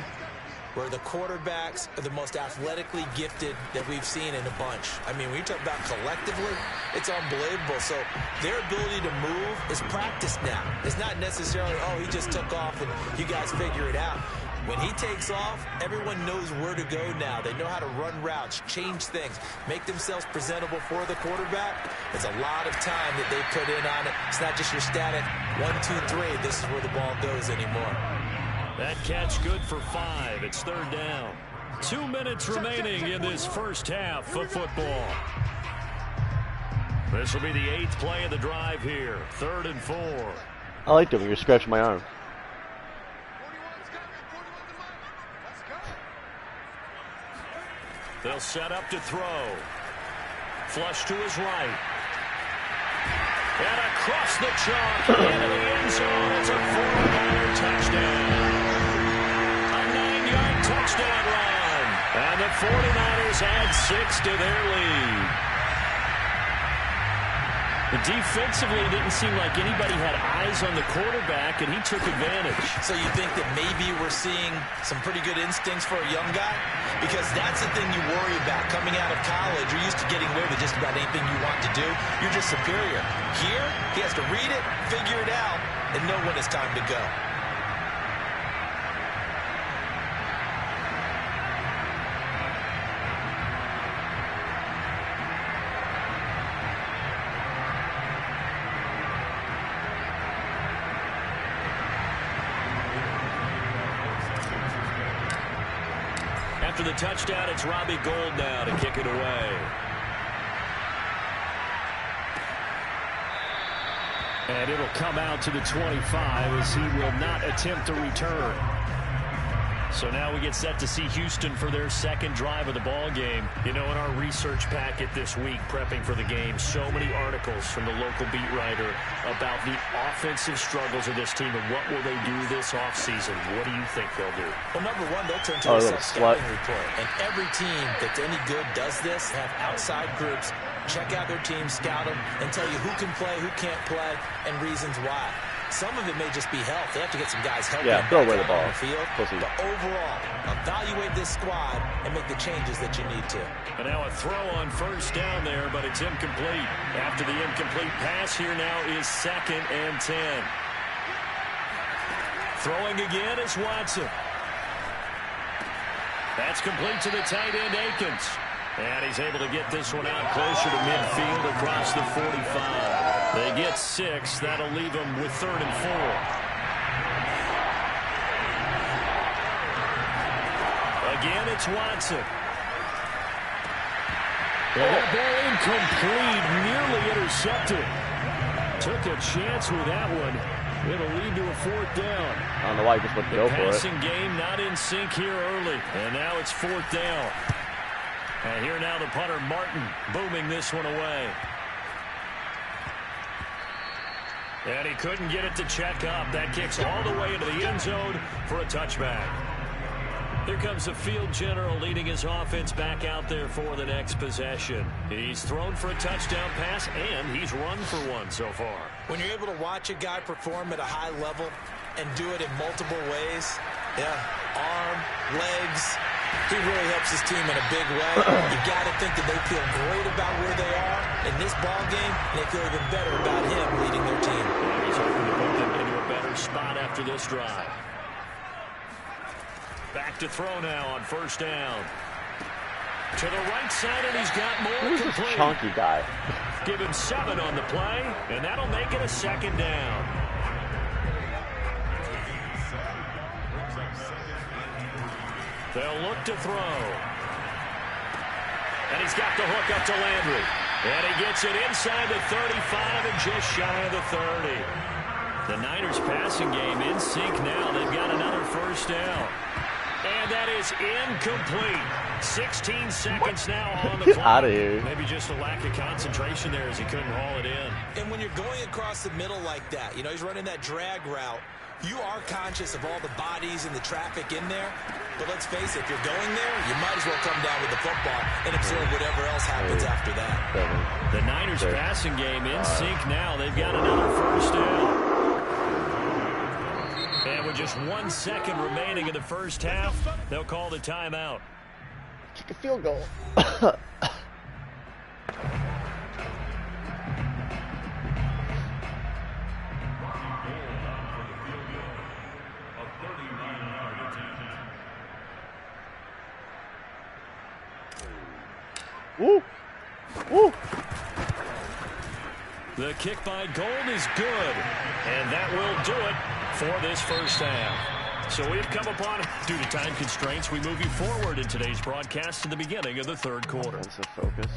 where the quarterbacks are the most athletically gifted that we've seen in a bunch. I mean, when you talk about collectively, it's unbelievable. So their ability to move is practiced now. It's not necessarily, oh, he just took off and you guys figure it out. When he takes off, everyone knows where to go now. They know how to run routes, change things, make themselves presentable for the quarterback. There's a lot of time that they put in on it. It's not just your static 1, 2, 3. This is where the ball goes anymore. That catch good for 5. It's 3rd down. 2 minutes remaining in this first half of football. This will be the 8th play of the drive here. 3rd and 4. I like it when you're scratching my arm. They'll set up to throw. Flush to his right. And across the chalk into the end zone. It's a 49er touchdown. A 9-yard touchdown run. And the 49ers add 6 to their lead. Defensively, it didn't seem like anybody had eyes on the quarterback, and he took advantage. So you think that maybe we're seeing some pretty good instincts for a young guy? Because that's the thing you worry about. Coming out of college, you're used to getting away with just about anything you want to do. You're just superior. Here, he has to read it, figure it out, and know when it's time to go. After the touchdown, it's Robbie Gould now to kick it away. And it'll come out to the 25 as he will not attempt to return. So now we get set to see Houston for their second drive of the ball game. You know, in our research packet this week, prepping for the game, so many articles from the local beat writer about the offensive struggles of this team and what will they do this offseason. What do you think they'll do? Well, number one, they'll turn to a self-scouting report. And every team that's any good does this, have outside groups, check out their team, scout them, and tell you who can play, who can't play, and reasons why. Some of it may just be health. They have to get some guys healthy. Yeah, throw away the ball. On the field. But overall, evaluate this squad and make the changes that you need to. And now a throw on first down there, but it's incomplete. After the incomplete pass, here now is 2nd and 10. Throwing again is Watson. That's complete to the tight end, Akins. And he's able to get this one out closer to midfield across the 45. They get 6. That'll leave them with 3rd and 4. Again, it's Watson. Well, that ball incomplete, nearly intercepted. Took a chance with that one. It'll lead to a 4th down. I don't know why he just went to go for it. The passing game not in sync here early. And now it's 4th down. And here now the punter, Martin, booming this one away. And he couldn't get it to check up. That kicks all the way into the end zone for a touchback. Here comes the field general leading his offense back out there for the next possession. He's thrown for a touchdown pass, and he's run for one so far. When you're able to watch a guy perform at a high level and do it in multiple ways, arm, legs, he really helps his team in a big way. You got to think that they feel great about where they are in this ball game, and they feel even better about him leading their team. And he's hoping to put them into a better spot after this drive. Back to throw now on first down. To the right side, and he's got more. Who's this chunky guy? Give him 7 on the play, and that'll make it a 2nd down. They'll look to throw. And he's got the hook up to Landry. And he gets it inside the 35 and just shy of the 30. The Niners passing game in sync now. They've got another first down. And that is incomplete. 16 seconds now on the clock. Get out of here. Maybe just a lack of concentration there as he couldn't haul it in. And when you're going across the middle like that, you know, he's running that drag route, you are conscious of all the bodies and the traffic in there. But let's face it, if you're going there, you might as well come down with the football and absorb whatever else happens after that. The Niners passing game in sync now. They've got another first down. And with just 1 second remaining in the first half, they'll call the timeout. Kick a field goal. Woo! Woo! The kick by Gould is good, and that will do it for this first half. So we've come upon, due to time constraints, we move you forward in today's broadcast to the beginning of the third quarter. That's the focus.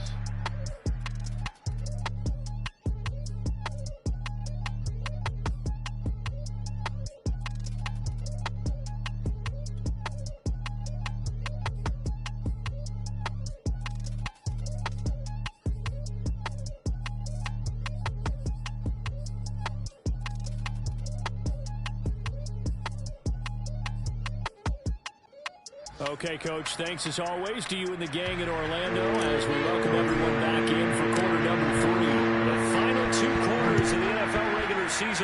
Okay, Coach, thanks as always to you and the gang in Orlando as we welcome everyone back in for quarter number 3. The final 2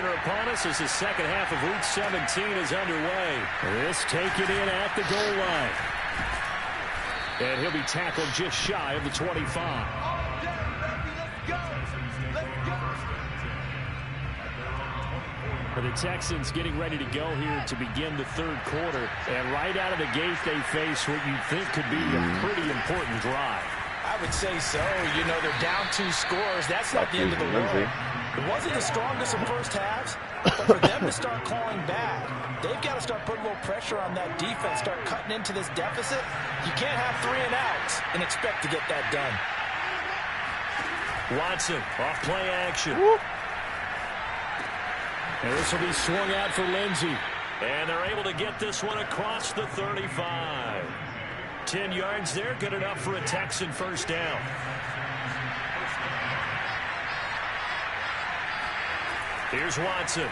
pressure upon us as the second half of Week 17 is underway. This taken in at the goal line. And he'll be tackled just shy of the 25. For the Texans getting ready to go here to begin the third quarter. And right out of the gate, they face what you think could be a pretty important drive. I would say so. You know, they're down 2 scores. That's not the end of the world. It wasn't the strongest of first halves, but for them to start calling back, they've got to start putting a little pressure on that defense, start cutting into this deficit. You can't have 3 and outs and expect to get that done. Watson off play action. And this will be swung out for Lindsey. And they're able to get this one across the 35. 10 yards there, good enough for a Texan first down. Here's Watson.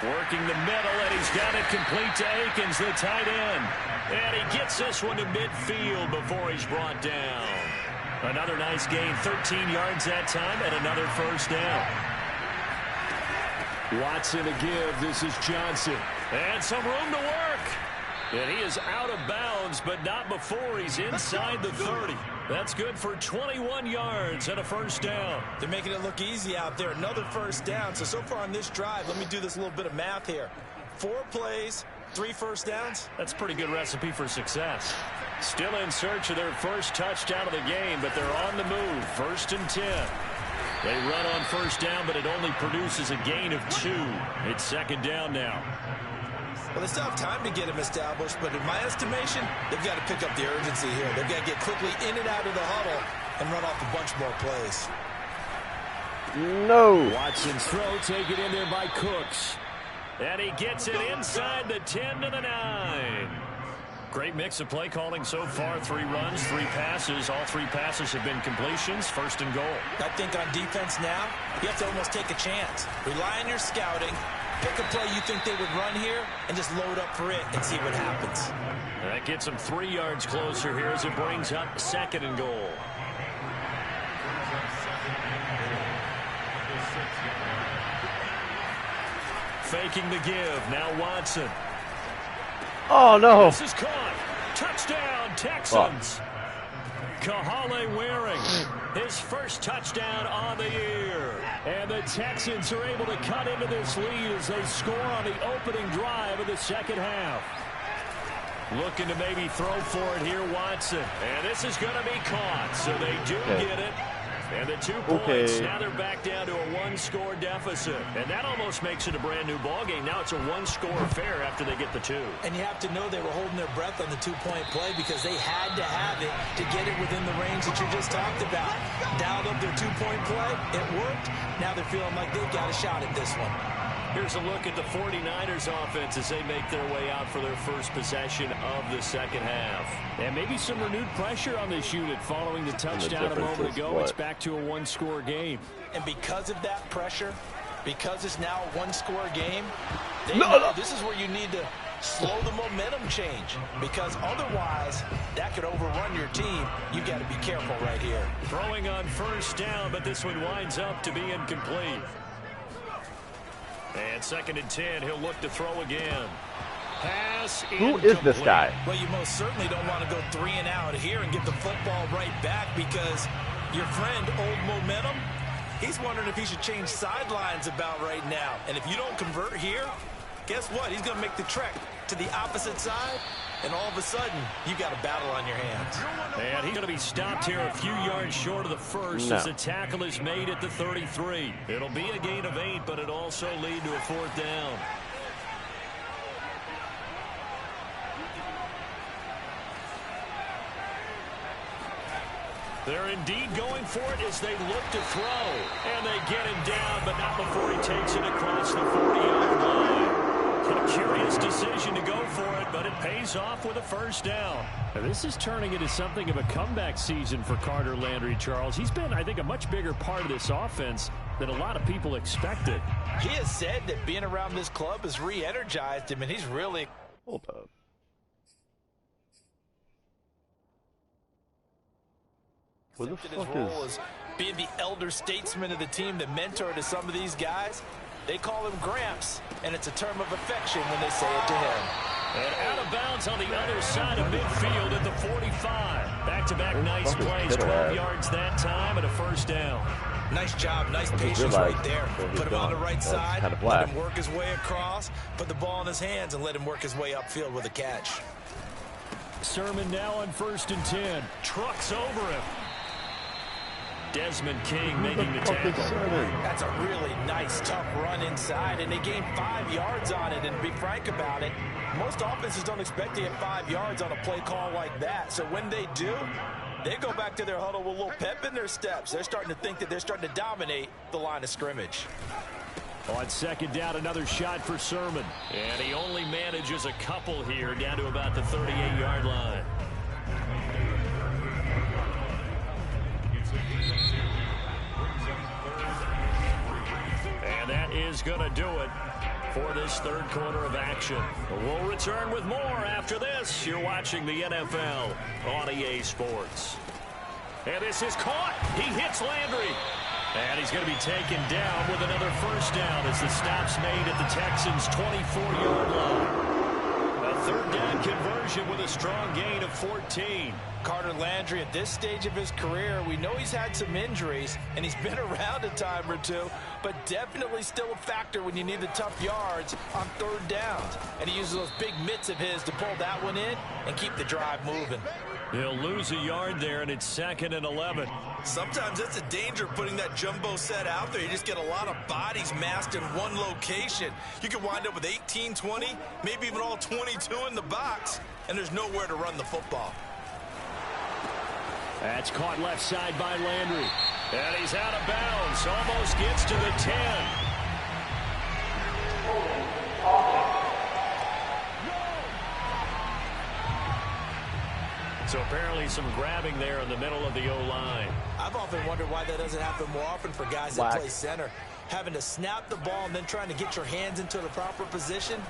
Working the middle, and he's got it complete to Akins, the tight end. And he gets this one to midfield before he's brought down. Another nice gain, 13 yards that time, and another first down. Watson to give. This is Johnson. And some room to work. And he is out of bounds, but not before he's inside the 30. That's good for 21 yards and a first down. They're making it look easy out there. Another first down. So far on this drive, let me do this little bit of math here. 4 plays, 3 first downs. That's a pretty good recipe for success. Still in search of their first touchdown of the game, but they're on the move. 1st and 10. They run on first down, but it only produces a gain of 2. It's 2nd down now. Well, they still have time to get him established, but in my estimation, they've got to pick up the urgency here. They've got to get quickly in and out of the huddle and run off a bunch more plays. No. Watson's throw taken in there by Cooks. And he gets it inside the 10 to the 9. Great mix of play calling so far. 3 runs, 3 passes. All 3 passes have been completions. 1st and goal. I think on defense now, you have to almost take a chance. Rely on your scouting. Pick a play you think they would run here and just load up for it and see what happens. That gets them 3 yards closer here as it brings up 2nd and goal. Faking the give. Now Watson. Oh, no. This is caught. Touchdown, Texans. Kahale Waring, his first touchdown on the year. And the Texans are able to cut into this lead as they score on the opening drive of the second half. Looking to maybe throw for it here, Watson. And this is going to be caught, so they do get it. And the 2 points, now they're back down to a 1-score deficit. And that almost makes it a brand-new ballgame. Now it's a 1-score affair after they get the 2. And you have to know they were holding their breath on the 2-point play because they had to have it to get it within the range that you just talked about. Dialed up their 2-point play. It worked. Now they're feeling like they've got a shot at this one. Here's a look at the 49ers offense as they make their way out for their first possession of the second half. And maybe some renewed pressure on this unit following the touchdown a moment ago. It's back to a 1-score game. And because of that pressure, because it's now a 1-score game, this is where you need to slow the momentum change. Because otherwise, that could overrun your team. You've got to be careful right here. Throwing on first down, but this one winds up to be incomplete. And 2nd and 10, he'll look to throw again. Pass Who is this guy? Well, you most certainly don't want to go 3 and out here and get the football right back because your friend, Old Momentum, he's wondering if he should change sidelines about right now. And if you don't convert here, guess what? He's going to make the trek to the opposite side, and all of a sudden, you've got a battle on your hands. And he's going to be stopped here a few yards short of the first as the tackle is made at the 33. It'll be a gain of 8, but it'll also lead to a 4th down. They're indeed going for it as they look to throw. And they get him down, but not before he takes it across the 40-yard line. A curious decision to go for it, but it pays off with a first down. Now, this is turning into something of a comeback season for Carter Landry, Charles. He's been, I think, a much bigger part of this offense than a lot of people expected. He has said that being around this club has re-energized him, and he's really... Hold up. Where the Accepted his fuck role is... as being the elder statesman of the team, the mentor to some of these guys. They call him Gramps, and it's a term of affection when they say it to him. And out of bounds on the other side of midfield at the 45. Back-to-back nice plays, 12 yards that time, and a first down. Nice job, nice patience right there. Put him on the right side, let him work his way across, put the ball in his hands, and let him work his way upfield with a catch. Sermon now on 1st and 10. Trucks over him. Desmond King making the tackle. That's a really nice, tough run inside, and they gained 5 yards on it. And to be frank about it, most offenses don't expect to get 5 yards on a play call like that. So when they do, they go back to their huddle with a little pep in their steps. They're starting to think that they're starting to dominate the line of scrimmage. On 2nd down, another shot for Sermon. And he only manages a couple here, down to about the 38-yard line. And that is going to do it for this 3rd quarter of action. We'll return with more after this. You're watching the NFL on EA Sports. And this is caught. He hits Landry. And he's going to be taken down with another first down as the stop's made at the Texans' 24-yard line. A 3rd down conversion with a strong gain of 14. Carter Landry, at this stage of his career, we know he's had some injuries, and he's been around a time or two, but definitely still a factor when you need the tough yards on 3rd downs. And he uses those big mitts of his to pull that one in and keep the drive moving. He'll lose a yard there, and it's 2nd and 11. Sometimes that's a danger putting that jumbo set out there. You just get a lot of bodies massed in one location. You could wind up with 18, 20, maybe even all 22 in the box, and there's nowhere to run the football. That's caught left side by Landry. And he's out of bounds. Almost gets to the 10. So apparently some grabbing there in the middle of the O-line. I've often wondered why that doesn't happen more often for guys that play center. Having to snap the ball and then trying to get your hands into the proper position,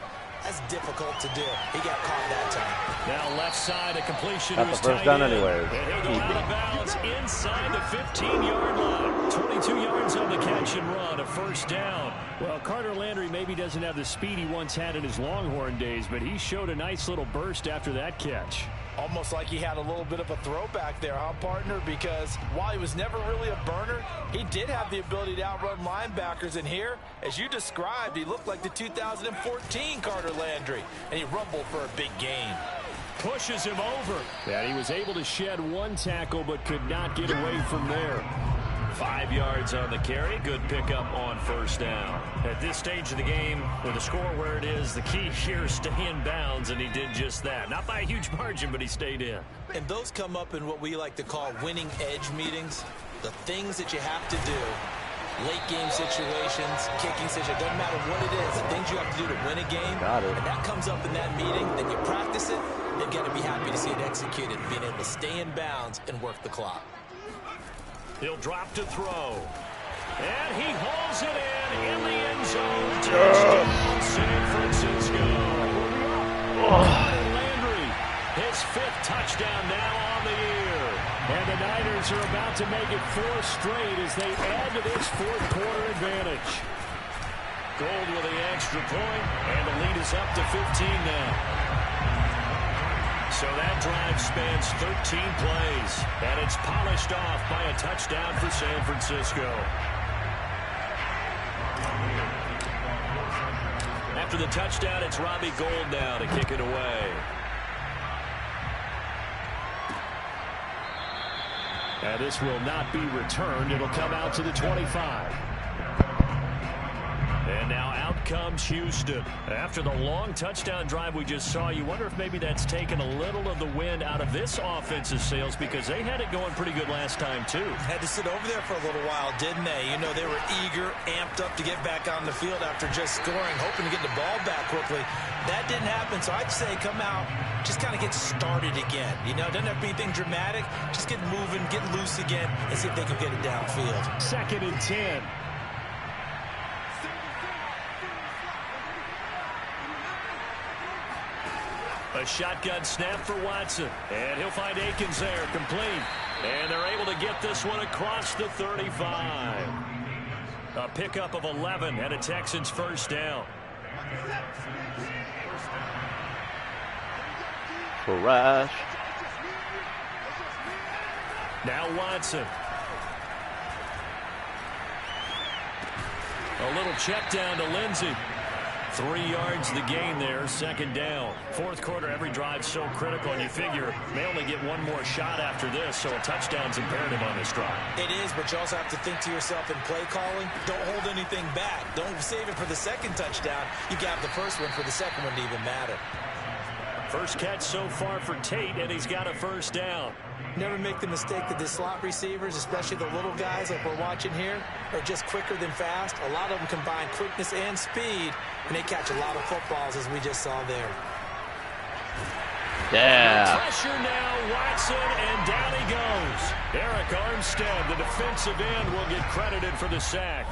that's difficult to do. He got caught that time. Now left side, a completion to his tight end. And he'll go out of bounds inside the 15-yard line. 22 yards on the catch and run, a first down. Well, Carter Landry maybe doesn't have the speed he once had in his Longhorn days, but he showed a nice little burst after that catch. Almost like he had a little bit of a throwback there, huh, partner? Because while he was never really a burner, he did have the ability to outrun linebackers. And here, as you described, he looked like the 2014 Carter Landry, and he rumbled for a big gain. Pushes him over. And he was able to shed one tackle, but could not get away from there. 5 yards on the carry. Good pickup on first down. At this stage of the game, with the score where it is, the key here is stay in bounds, and he did just that. Not by a huge margin, but he stayed in. And those come up in what we like to call winning edge meetings. The things that you have to do. Late game situations, kicking situations, doesn't matter what it is. The things you have to do to win a game. And that comes up in that meeting. Then you practice it. They've got to be happy to see it executed, being able to stay in bounds and work the clock. He'll drop to throw. And he hauls it in the end zone. Touchdown, San Francisco. Landry, his 5th touchdown now on the year. And the Niners are about to make it 4 straight as they add to this 4th quarter advantage. Gold with the extra point, and the lead is up to 15 now. So that drive spans 13 plays, and it's polished off by a touchdown for San Francisco. After the touchdown, it's Robbie Gould now to kick it away. And this will not be returned. It'll come out to the 25. And now out comes Houston. After the long touchdown drive we just saw, you wonder if maybe that's taken a little of the wind out of this offensive sails, because they had it going pretty good last time, too. Had to sit over there for a little while, didn't they? You know, they were eager, amped up to get back on the field after just scoring, hoping to get the ball back quickly. That didn't happen, so I'd say come out, just kind of get started again. You know, it doesn't have to be anything dramatic. Just get moving, get loose again, and see if they can get it downfield. 2nd and 10. A A shotgun snap for Watson. And he'll find Akins there, complete. And they're able to get this one across the 35. A pickup of 11 and a Texans first down. Crash. Now Watson. A little check down to Lindsey. 3 yards the gain there, second down. Fourth quarter, every drive so critical, and you figure they only get one more shot after this, so a touchdown's imperative on this drive. It is, but you also have to think to yourself in play calling, don't hold anything back. Don't save it for the second touchdown. You got the first one for the second one to even matter. First catch so far for Tate, and he's got a first down. Never make the mistake that the slot receivers, especially the little guys like we're watching here, are just quicker than fast. A lot of them combine quickness and speed, and they catch a lot of footballs, as we just saw there. Yeah. Pressure now, Watson, and down he goes. Eric Armstead, the defensive end, will get credited for the sack.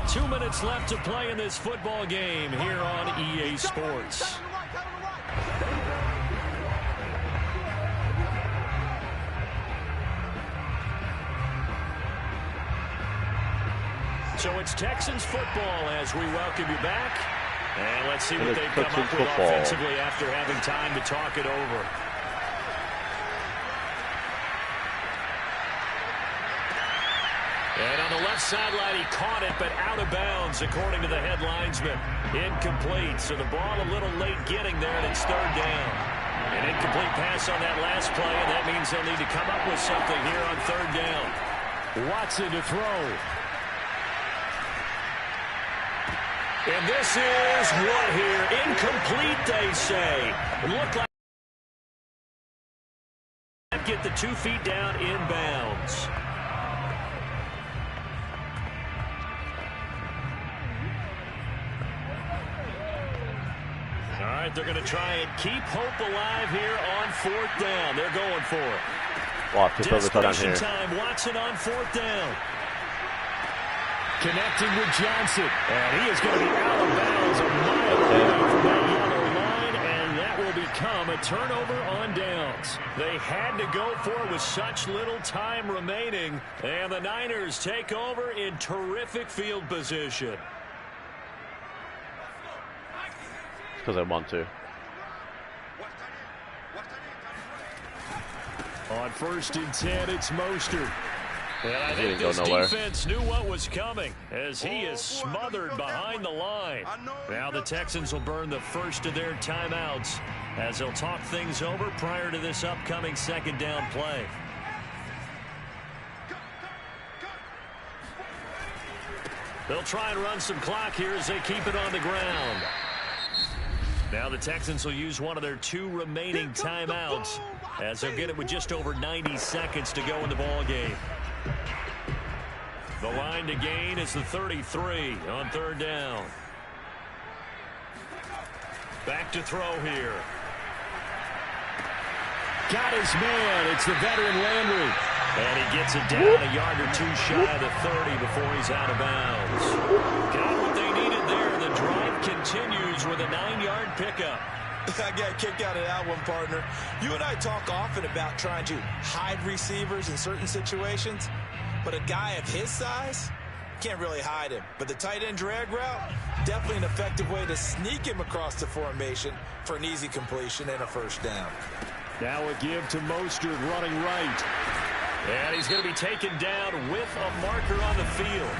2 minutes left to play in this football game here on EA Sports. So it's Texans football as we welcome you back. And let's see what they've come up with offensively after having time to talk it over. And on the left sideline, he caught it, but out of bounds, according to the head linesman. Incomplete, so the ball a little late getting there, and it's third down. An incomplete pass on that last play, and that means they'll need to come up with something here on third down. Watson to throw. And this is what here? Incomplete, they say. It looked like get the 2 feet down inbounds. All right, they're going to try and keep hope alive here on fourth down. They're going for it. Desperation time. Watson on fourth down. Connecting with Johnson. And he is going to be out of bounds a mile away from that yellow line, and that will become a turnover on downs. They had to go for it with such little time remaining, and the Niners take over in terrific field position. Because I want to. On 1st and 10, it's Mostert. And I think this defense knew what was coming as he is smothered behind the line. Now the Texans will burn the first of their timeouts as they'll talk things over prior to this upcoming second down play. They'll try and run some clock here as they keep it on the ground. Now the Texans will use one of their 2 remaining timeouts as they'll get it with just over 90 seconds to go in the ball game. The line to gain is the 33 on third down. Back to throw here. Got his man. It's the veteran Landry. And he gets it down a yard or 2 shy of the 30 before he's out of bounds. Got what they needed there. The drive continues with a 9-yard pickup. I got kicked out of that one, partner. You and I talk often about trying to hide receivers in certain situations, but a guy of his size can't really hide him. But the tight end drag route, definitely an effective way to sneak him across the formation for an easy completion and a first down. Now a give to Mostert running right. And he's going to be taken down with a marker on the field.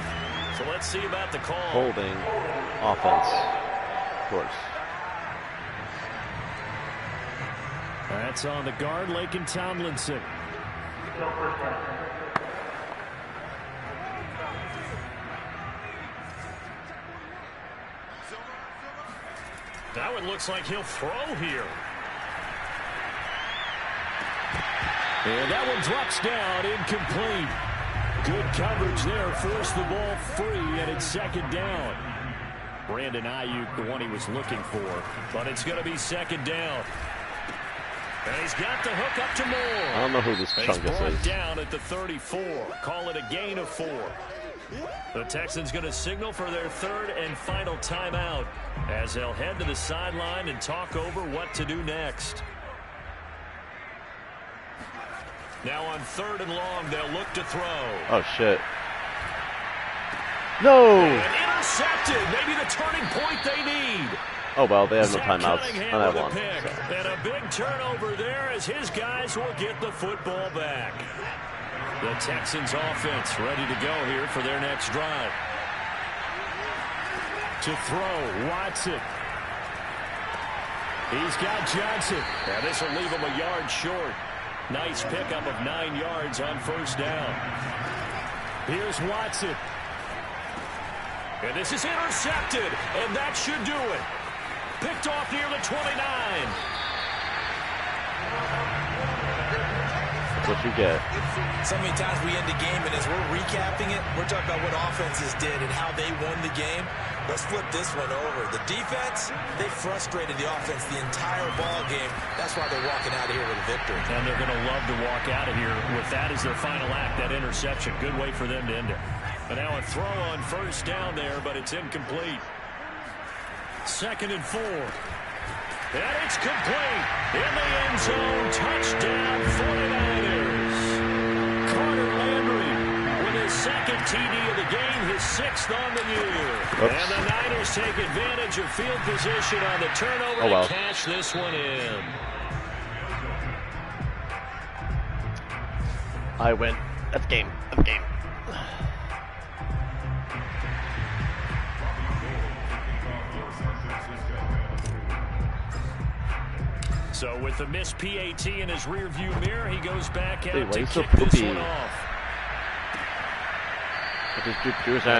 So let's see about the call. Holding offense. Of course. That's on the guard, Laken Tomlinson. Now it looks like he'll throw here. And that one drops down, incomplete. Good coverage there, forced the ball free, and it's second down. Brandon Ayuk, the one he was looking for, but it's going to be second down. And he's got the hook up to Moore. I don't know who this chungus is. Down at the 34. Call it a gain of 4. The Texans going to signal for their 3rd and final timeout as they'll head to the sideline and talk over what to do next. Now on 3rd and long, they'll look to throw. Oh, shit. No! And intercepted. Maybe the turning point they need. Oh, well, they have no timeouts, and I won. So. And a big turnover there as his guys will get the football back. The Texans offense ready to go here for their next drive. To throw, Watson. He's got Johnson. Now this will leave him a yard short. Nice pickup of 9 yards on 1st down. Here's Watson. And this is intercepted, and that should do it. Picked off near the 29. That's what you get. So many times we end the game, and as we're recapping it, we're talking about what offenses did and how they won the game. Let's flip this one over. The defense, they frustrated the offense the entire ball game. That's why they're walking out of here with a victory. And they're going to love to walk out of here with that as their final act, that interception. Good way for them to end it. And now a throw on 1st down there, but it's incomplete. 2nd and 4. And it's complete. In the end zone, touchdown 49ers. Carter Landry with his 2nd TD of the game, his 6th on the year. Oops. And the Niners take advantage of field position on the turnover to cash this one in. I win. That's game. That's game. So with the missed PAT in his rearview mirror, he goes back out to so kick this one off.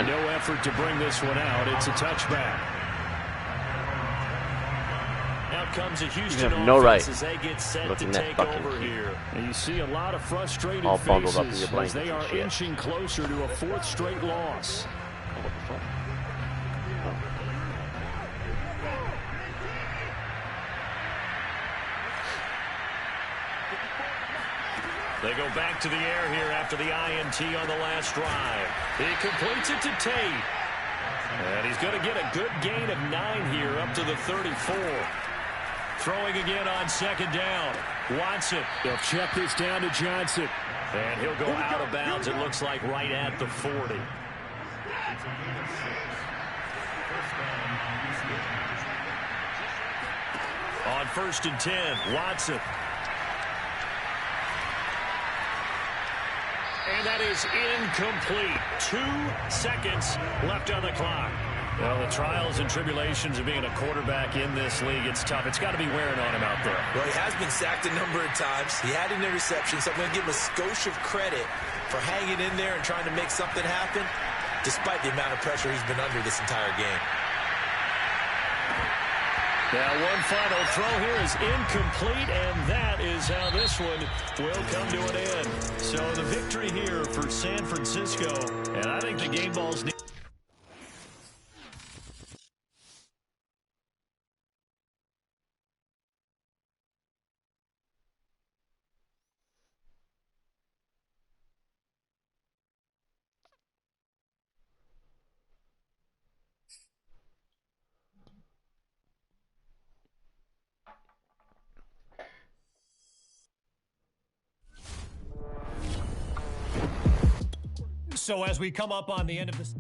No effort to bring this one out. It's a touchback. Out comes a Houston offense as they get set to take over here. And you see a lot of frustrated faces as they are inching closer to a 4th straight loss. Oh, what the fuck? They go back to the air here after the INT on the last drive. He completes it to Tate. And he's going to get a good gain of 9 here up to the 34. Throwing again on 2nd down. Watson. They'll check this down to Johnson. And he'll go out of bounds, it looks like, right at the 40. On 1st and 10, Watson. And that is incomplete. 2 seconds left on the clock. Well, the trials and tribulations of being a quarterback in this league, it's tough. It's got to be wearing on him out there. Well, he has been sacked a number of times. He had an interception, so I'm going to give him a skosh of credit for hanging in there and trying to make something happen, despite the amount of pressure he's been under this entire game. Now, one final throw here is incomplete, and that is how this one will come to an end. So the victory here for San Francisco, and I think the game balls need... So as we come up on the end of this...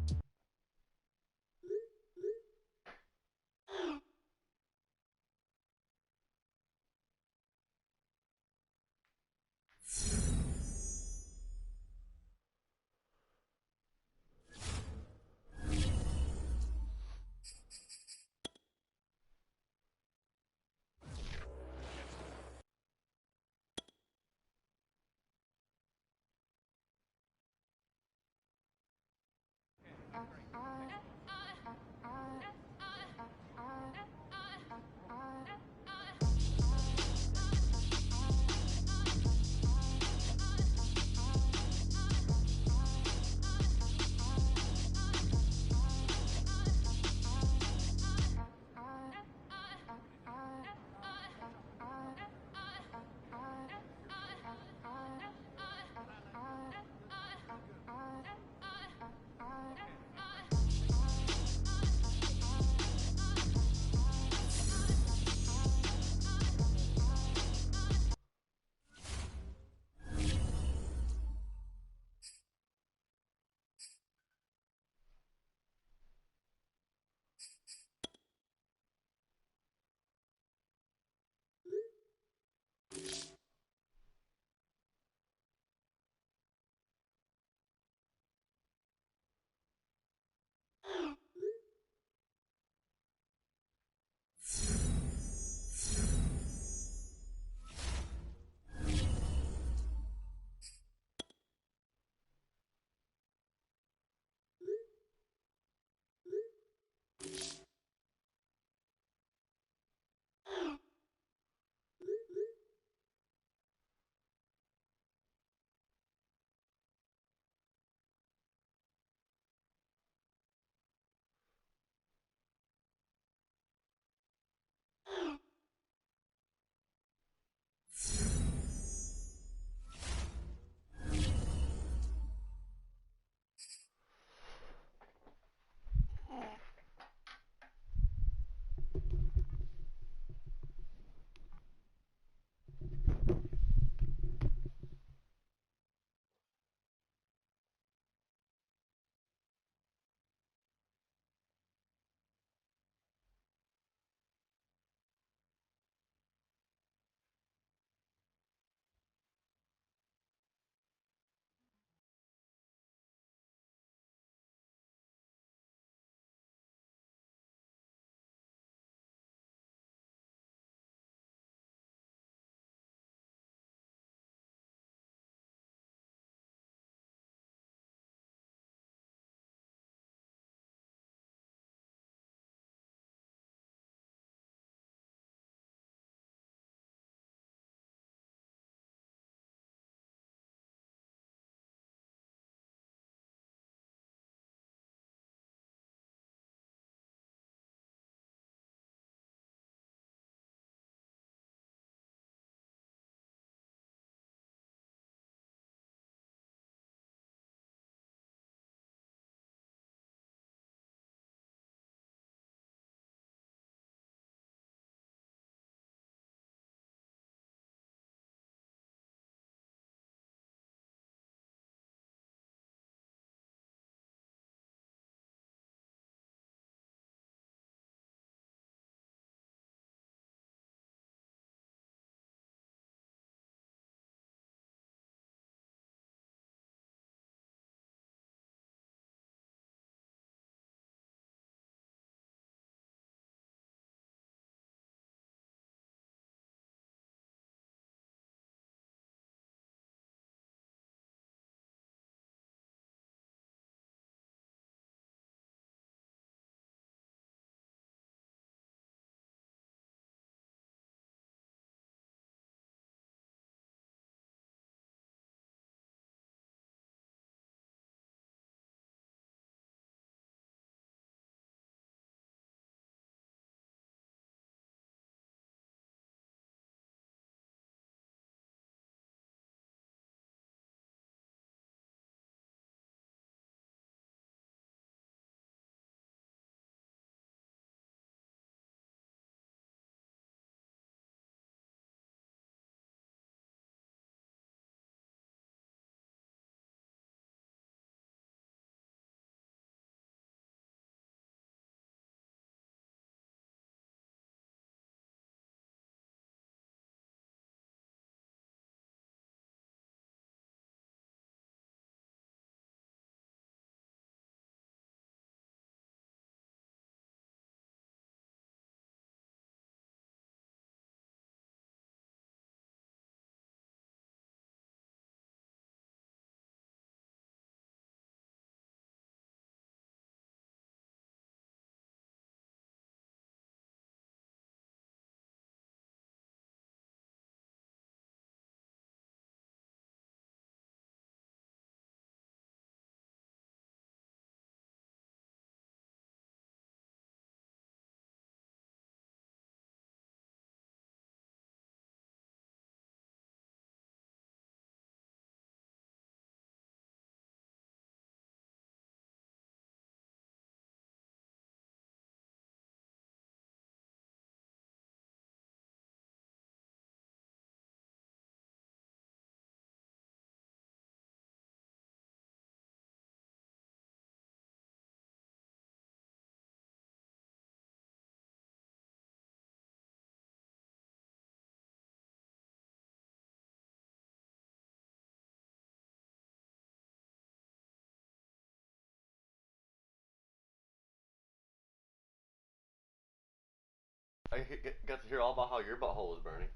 I got to hear all about how your butthole was burning.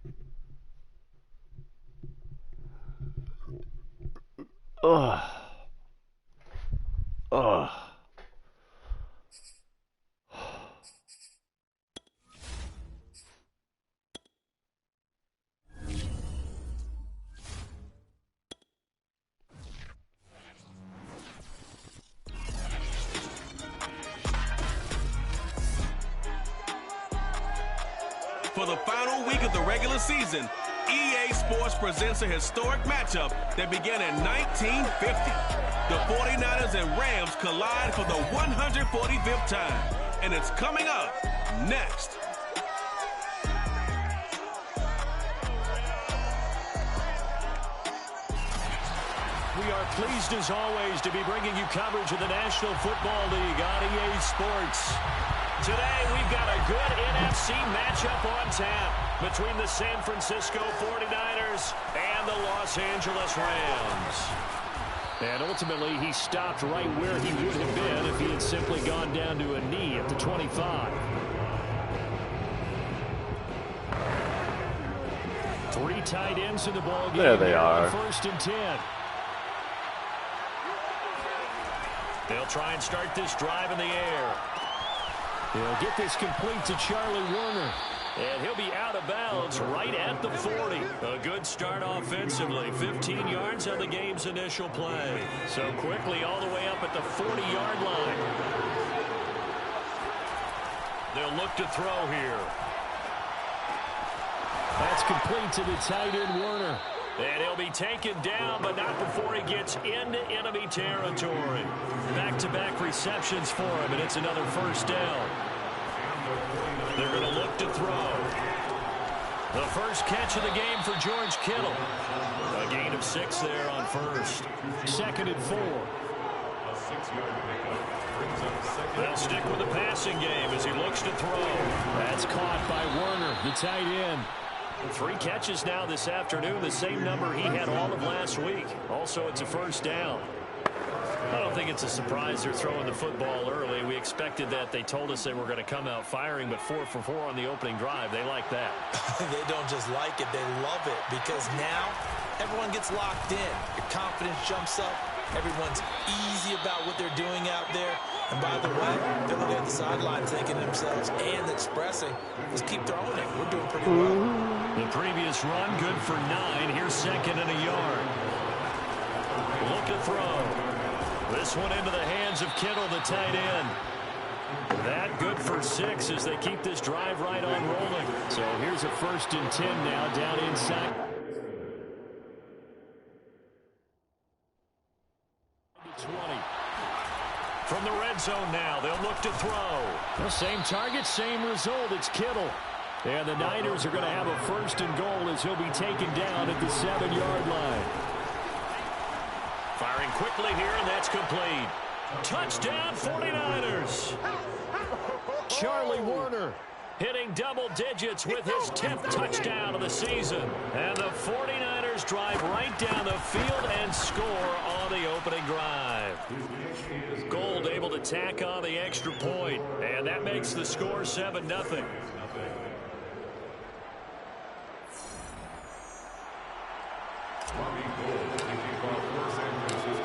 Ugh. Ugh. For the final week of the regular season, EA Sports presents a historic matchup that began in 1950. The 49ers and Rams collide for the 145th time, and it's coming up next. We are pleased as always to be bringing you coverage of the National Football League on EA Sports. Today, we've got a good NFC matchup on tap between the San Francisco 49ers and the Los Angeles Rams. And ultimately, he stopped right where he would have been if he had simply gone down to a knee at the 25. Three tight ends in the ball game. There they are. First and 10. They'll try and start this drive in the air. They'll get this complete to Charlie Warner. And he'll be out of bounds right at the 40. A good start offensively. 15 yards on the game's initial play. So quickly all the way up at the 40-yard line. They'll look to throw here. That's complete to the tight end Warner. And he'll be taken down, but not before he gets into enemy territory. Back-to-back receptions for him, and it's another first down. They're going to look to throw. The first catch of the game for George Kittle. A gain of 6 there on first. Second and 4. They'll stick with the passing game as he looks to throw. That's caught by Warner, the tight end. 3 catches now this afternoon, the same number he had all of last week. Also, it's a first down. I don't think it's a surprise they're throwing the football early. We expected that. They told us they were going to come out firing, but 4 for 4 on the opening drive. They like that. They don't just like it, they love it, because now everyone gets locked in. Your confidence jumps up. Everyone's easy about what they're doing out there. And by the way, they're looking at the sideline thinking to themselves and expressing, let's keep throwing it. We're doing pretty well. The previous run, good for 9. Here's second and a yard. Look to throw. This one into the hands of Kittle, the tight end. That good for 6 as they keep this drive right on rolling. So here's a first and 10 now down inside. 20. From the red zone now, they'll look to throw. The same target, same result. It's Kittle. And the Niners are going to have a first and goal as he'll be taken down at the 7-yard line. Firing quickly here, and that's complete. Touchdown, 49ers. Charlie Warner hitting double digits with his 10th touchdown of the season. And the 49ers drive right down the field and score on the opening drive. Gold able to tack on the extra point, and that makes the score 7-0.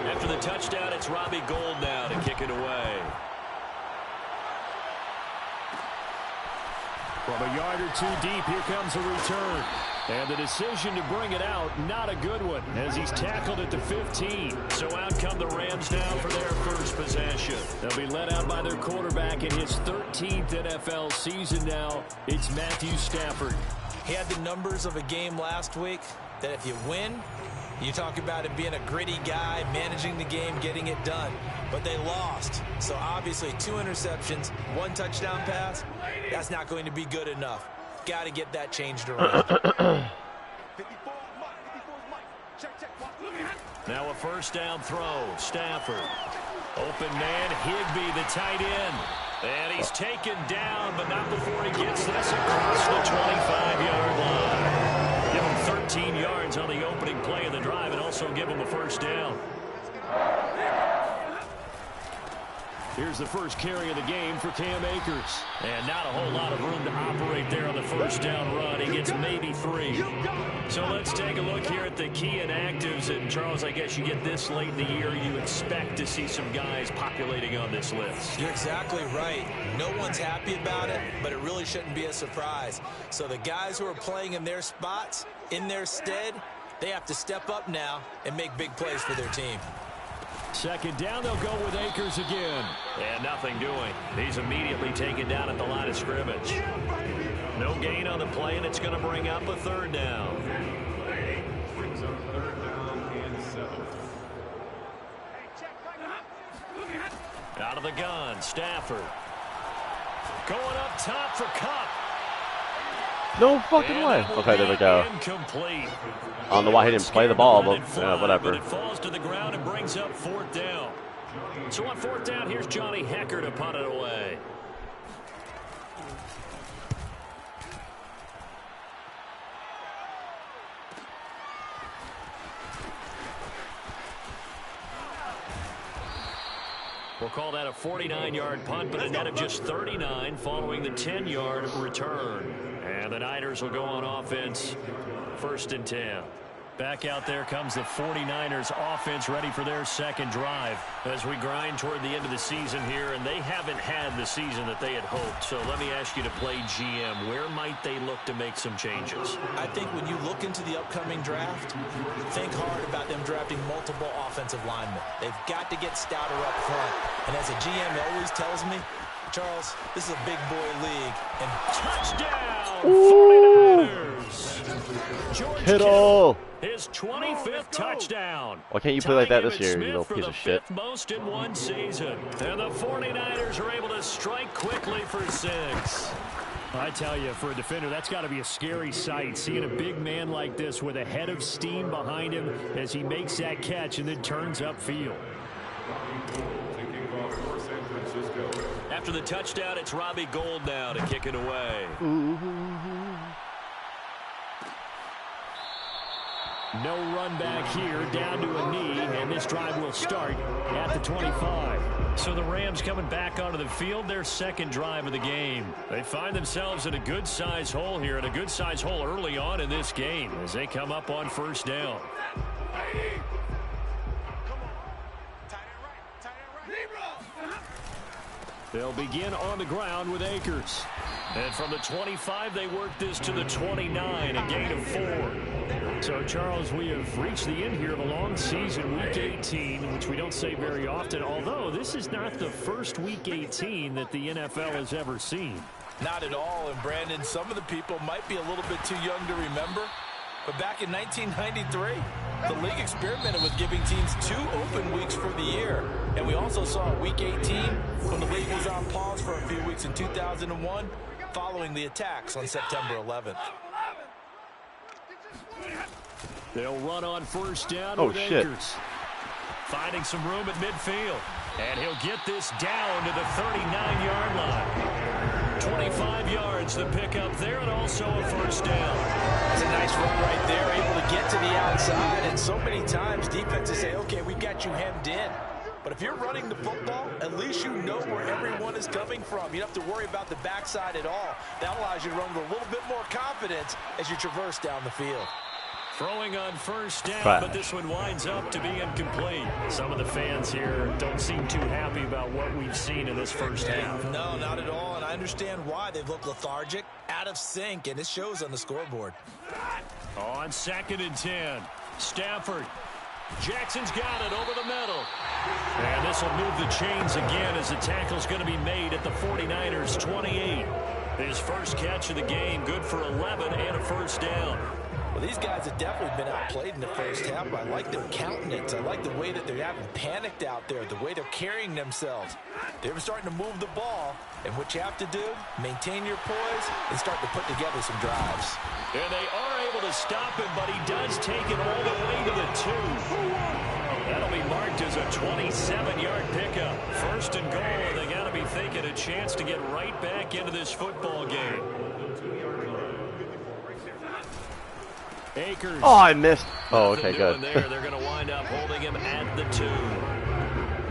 After the touchdown, it's Robbie Gould now to kick it away. From a yard or 2 deep, here comes a return. And the decision to bring it out, not a good one, as he's tackled at the 15. So out come the Rams now for their first possession. They'll be led out by their quarterback in his 13th NFL season now. It's Matthew Stafford. He had the numbers of a game last week that if you win, you talk about him being a gritty guy, managing the game, getting it done. But they lost. So obviously 2 interceptions, 1 touchdown pass, that's not going to be good enough. Got to get that changed around. Now a first down throw. Stafford. Open man, Higbee, the tight end. And he's taken down, but not before he gets this across the 25-yard line. Give him 13 yards on the opening play of the drive and also give him a first down. Here's the first carry of the game for Cam Akers. And not a whole lot of room to operate there on the first down run. He gets maybe 3. So let's take a look here at the key inactives. And, Charles, I guess you get this late in the year, you expect to see some guys populating on this list. You're exactly right. No one's happy about it, but it really shouldn't be a surprise. So the guys who are playing in their spots, in their stead, they have to step up now and make big plays for their team. Second down, they'll go with Akers again. And nothing doing. He's immediately taken down at the line of scrimmage. No gain on the play, and it's going to bring up a 3rd down. Out of the gun, Stafford. Going up top for Cup. No fucking way. Okay, there we go. Incomplete. I don't know why he didn't play the ball, but whatever. But it falls to the ground and brings up 4th down. So on 4th down, here's Johnny Hecker to punt it away. We'll call that a 49-yard punt, but a net of just 39 following the 10-yard return. And the Niners will go on offense, 1st and 10. Back out there comes the 49ers offense ready for their second drive as we grind toward the end of the season here, and they haven't had the season that they had hoped. So let me ask you to play GM. Where might they look to make some changes? I think when you look into the upcoming draft, think hard about them drafting multiple offensive linemen. They've got to get stouter up front. And as a GM always tells me, Charles, this is a big boy league. And touchdown, 49ers. George Kittle. His 25th touchdown. Why can't you play like that this year, you little piece of shit? Most in one season. And the 49ers are able to strike quickly for 6. I tell you, for a defender, that's got to be a scary sight, seeing a big man like this with a head of steam behind him as he makes that catch and then turns upfield. After the touchdown, it's Robbie Gould now to kick it away. No run back here, down to a knee, and this drive will start at the 25. So the Rams coming back onto the field, their second drive of the game. They find themselves in a good-sized hole here, and a good-sized hole early on in this game as they come up on 1st down. They'll begin on the ground with Akers. And from the 25, they work this to the 29, a gain of 4. So, Charles, we have reached the end here of a long season, Week 18, which we don't say very often, although this is not the first Week 18 that the NFL has ever seen. Not at all, and Brandon, some of the people might be a little bit too young to remember, but back in 1993, the league experimented with giving teams 2 open weeks for the year. And we also saw Week 18 when the league was on pause for a few weeks in 2001 following the attacks on September 11th. They'll run on 1st down with shit. Akers. Finding some room at midfield. And he'll get this down to the 39-yard line. 25 yards the pickup there, and also a 1st down. That's a nice run right there, able to get to the outside. And so many times defenses say, okay, we got you hemmed in. But if you're running the football, at least you know where everyone is coming from. You don't have to worry about the backside at all. That allows you to run with a little bit more confidence as you traverse down the field. Throwing on 1st down, but this one winds up to be incomplete. Some of the fans here don't seem too happy about what we've seen in this first half. No, not at all, and I understand why. They've looked lethargic, out of sync, and it shows on the scoreboard. On 2nd and 10, Stafford. Jackson's got it over the middle. And this will move the chains again as the tackle's going to be made at the 49ers' 28. His first catch of the game, good for 11 and a 1st down. Well, these guys have definitely been outplayed in the first half. I like their countenance. I like the way that they haven't panicked out there, the way they're carrying themselves. They're starting to move the ball, and what you have to do, maintain your poise and start to put together some drives. And they are able to stop him, but he does take it all the way to the 2. That'll be marked as a 27-yard pickup. 1st and goal, and they got to be thinking a chance to get right back into this football game. Akers. Oh, I missed. Oh, okay, good. They're going to wind up holding him at the 2.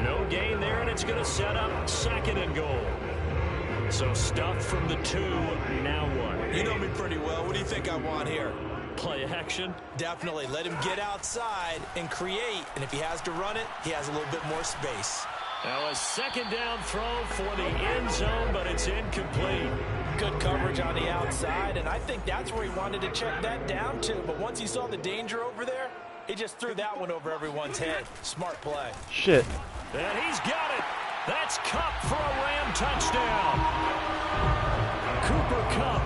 No gain there, and it's going to set up 2nd and goal. So stuff from the 2, now what? You know me pretty well. What do you think I want here? Play action? Definitely. Let him get outside and create. And if he has to run it, he has a little bit more space. Now a 2nd down throw for the end zone, but it's incomplete. Good coverage on the outside, and I think that's where he wanted to check that down to. But once he saw the danger over there, he just threw that one over everyone's head. Smart play. Shit. And he's got it. That's Kupp for a Ram touchdown. Cooper Kupp,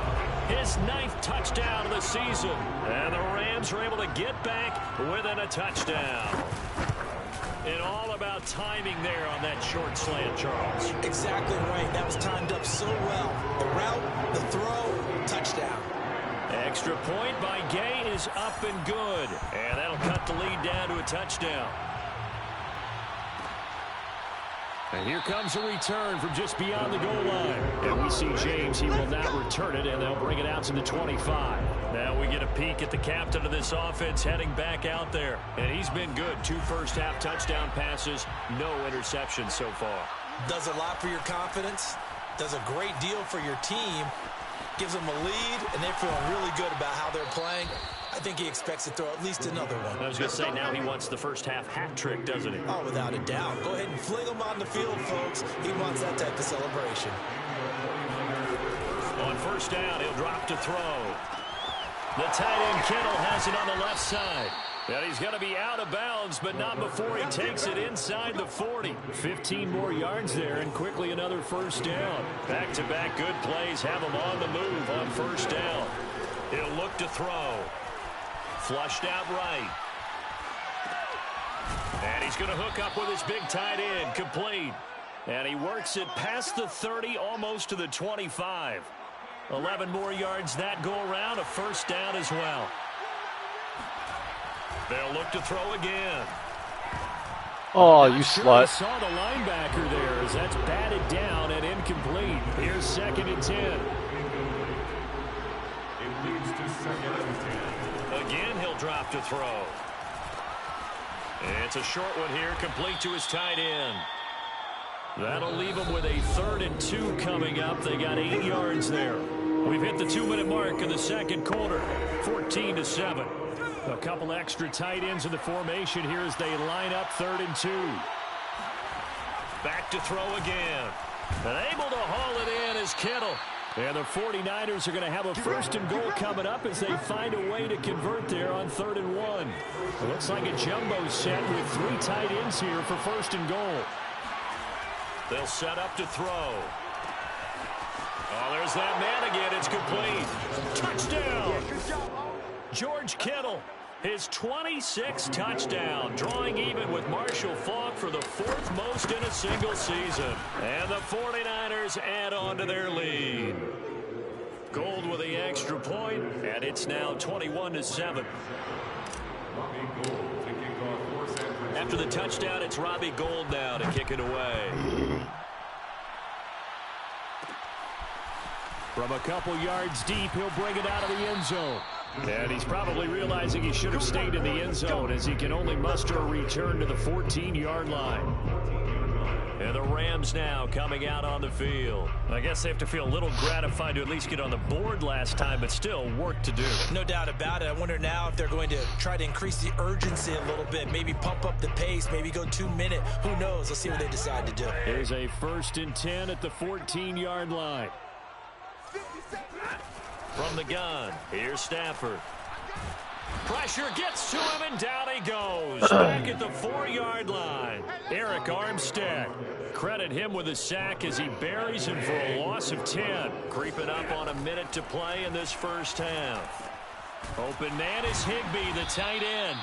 his 9th touchdown of the season. And the Rams are able to get back within a touchdown. And all about timing there on that short slant, Charles. Exactly right. That was timed up so well. The route, the throw, touchdown. Extra point by Gay is up and good. And that'll cut the lead down to a touchdown. And here comes a return from just beyond the goal line. And we see James. He will not return it, and they'll bring it out to the 25. Now we get a peek at the captain of this offense heading back out there. And he's been good. 2 first-half touchdown passes, no interceptions so far. Does a lot for your confidence. Does a great deal for your team. Gives them a lead, and they're feeling really good about how they're playing. I think he expects to throw at least another one. I was going to say, now he wants the first-half hat trick, doesn't he? Oh, without a doubt. Go ahead and fling him on the field, folks. He wants that type of celebration. On 1st down, he'll drop to throw. The tight end Kittle has it on the left side. And he's going to be out of bounds, but not before he takes it inside the 40. 15 more yards there, and quickly another 1st down. Back-to-back good plays have him on the move on 1st down. He'll look to throw. Flushed out right. And he's going to hook up with his big tight end, complete. And he works it past the 30, almost to the 25. 11 more yards that go around, a 1st down as well. They'll look to throw again. Oh, you slut. Saw the linebacker there as that's batted down and incomplete. Here's 2nd and 10. Again, he'll drop to throw. It's a short one here, complete to his tight end. That'll leave him with a 3rd and 2 coming up. They got 8 yards there. We've hit the 2-minute mark in the 2nd quarter, 14-7. A couple extra tight ends in the formation here as they line up 3rd and 2. Back to throw again. And able to haul it in is Kittle. And the 49ers are going to have a 1st and goal coming up as they find a way to convert there on 3rd and 1. It looks like a jumbo set with 3 tight ends here for 1st and goal. They'll set up to throw. Oh, there's that man again. It's complete. Touchdown. George Kittle, his 26th touchdown, drawing even with Marshall Faulk for the 4th most in a single season. And the 49ers add on to their lead. Gold with the extra point, and it's now 21-7. After the touchdown, it's Robbie Gould now to kick it away. From a couple yards deep, he'll bring it out of the end zone. And he's probably realizing he should have stayed in the end zone as he can only muster a return to the 14-yard line. And the Rams now coming out on the field. I guess they have to feel a little gratified to at least get on the board last time, but still work to do. No doubt about it. I wonder now if they're going to try to increase the urgency a little bit, maybe pump up the pace, maybe go 2-minute. Who knows? Let's see what they decide to do. Here's a 1st and 10 at the 14-yard line. From the gun, here's Stafford. Pressure gets to him, and down he goes. Back at the 4-yard line. Eric Armstead. Credit him with a sack as he buries him for a loss of 10. Creeping up on a minute to play in this 1st half. Open man is Higbee, the tight end.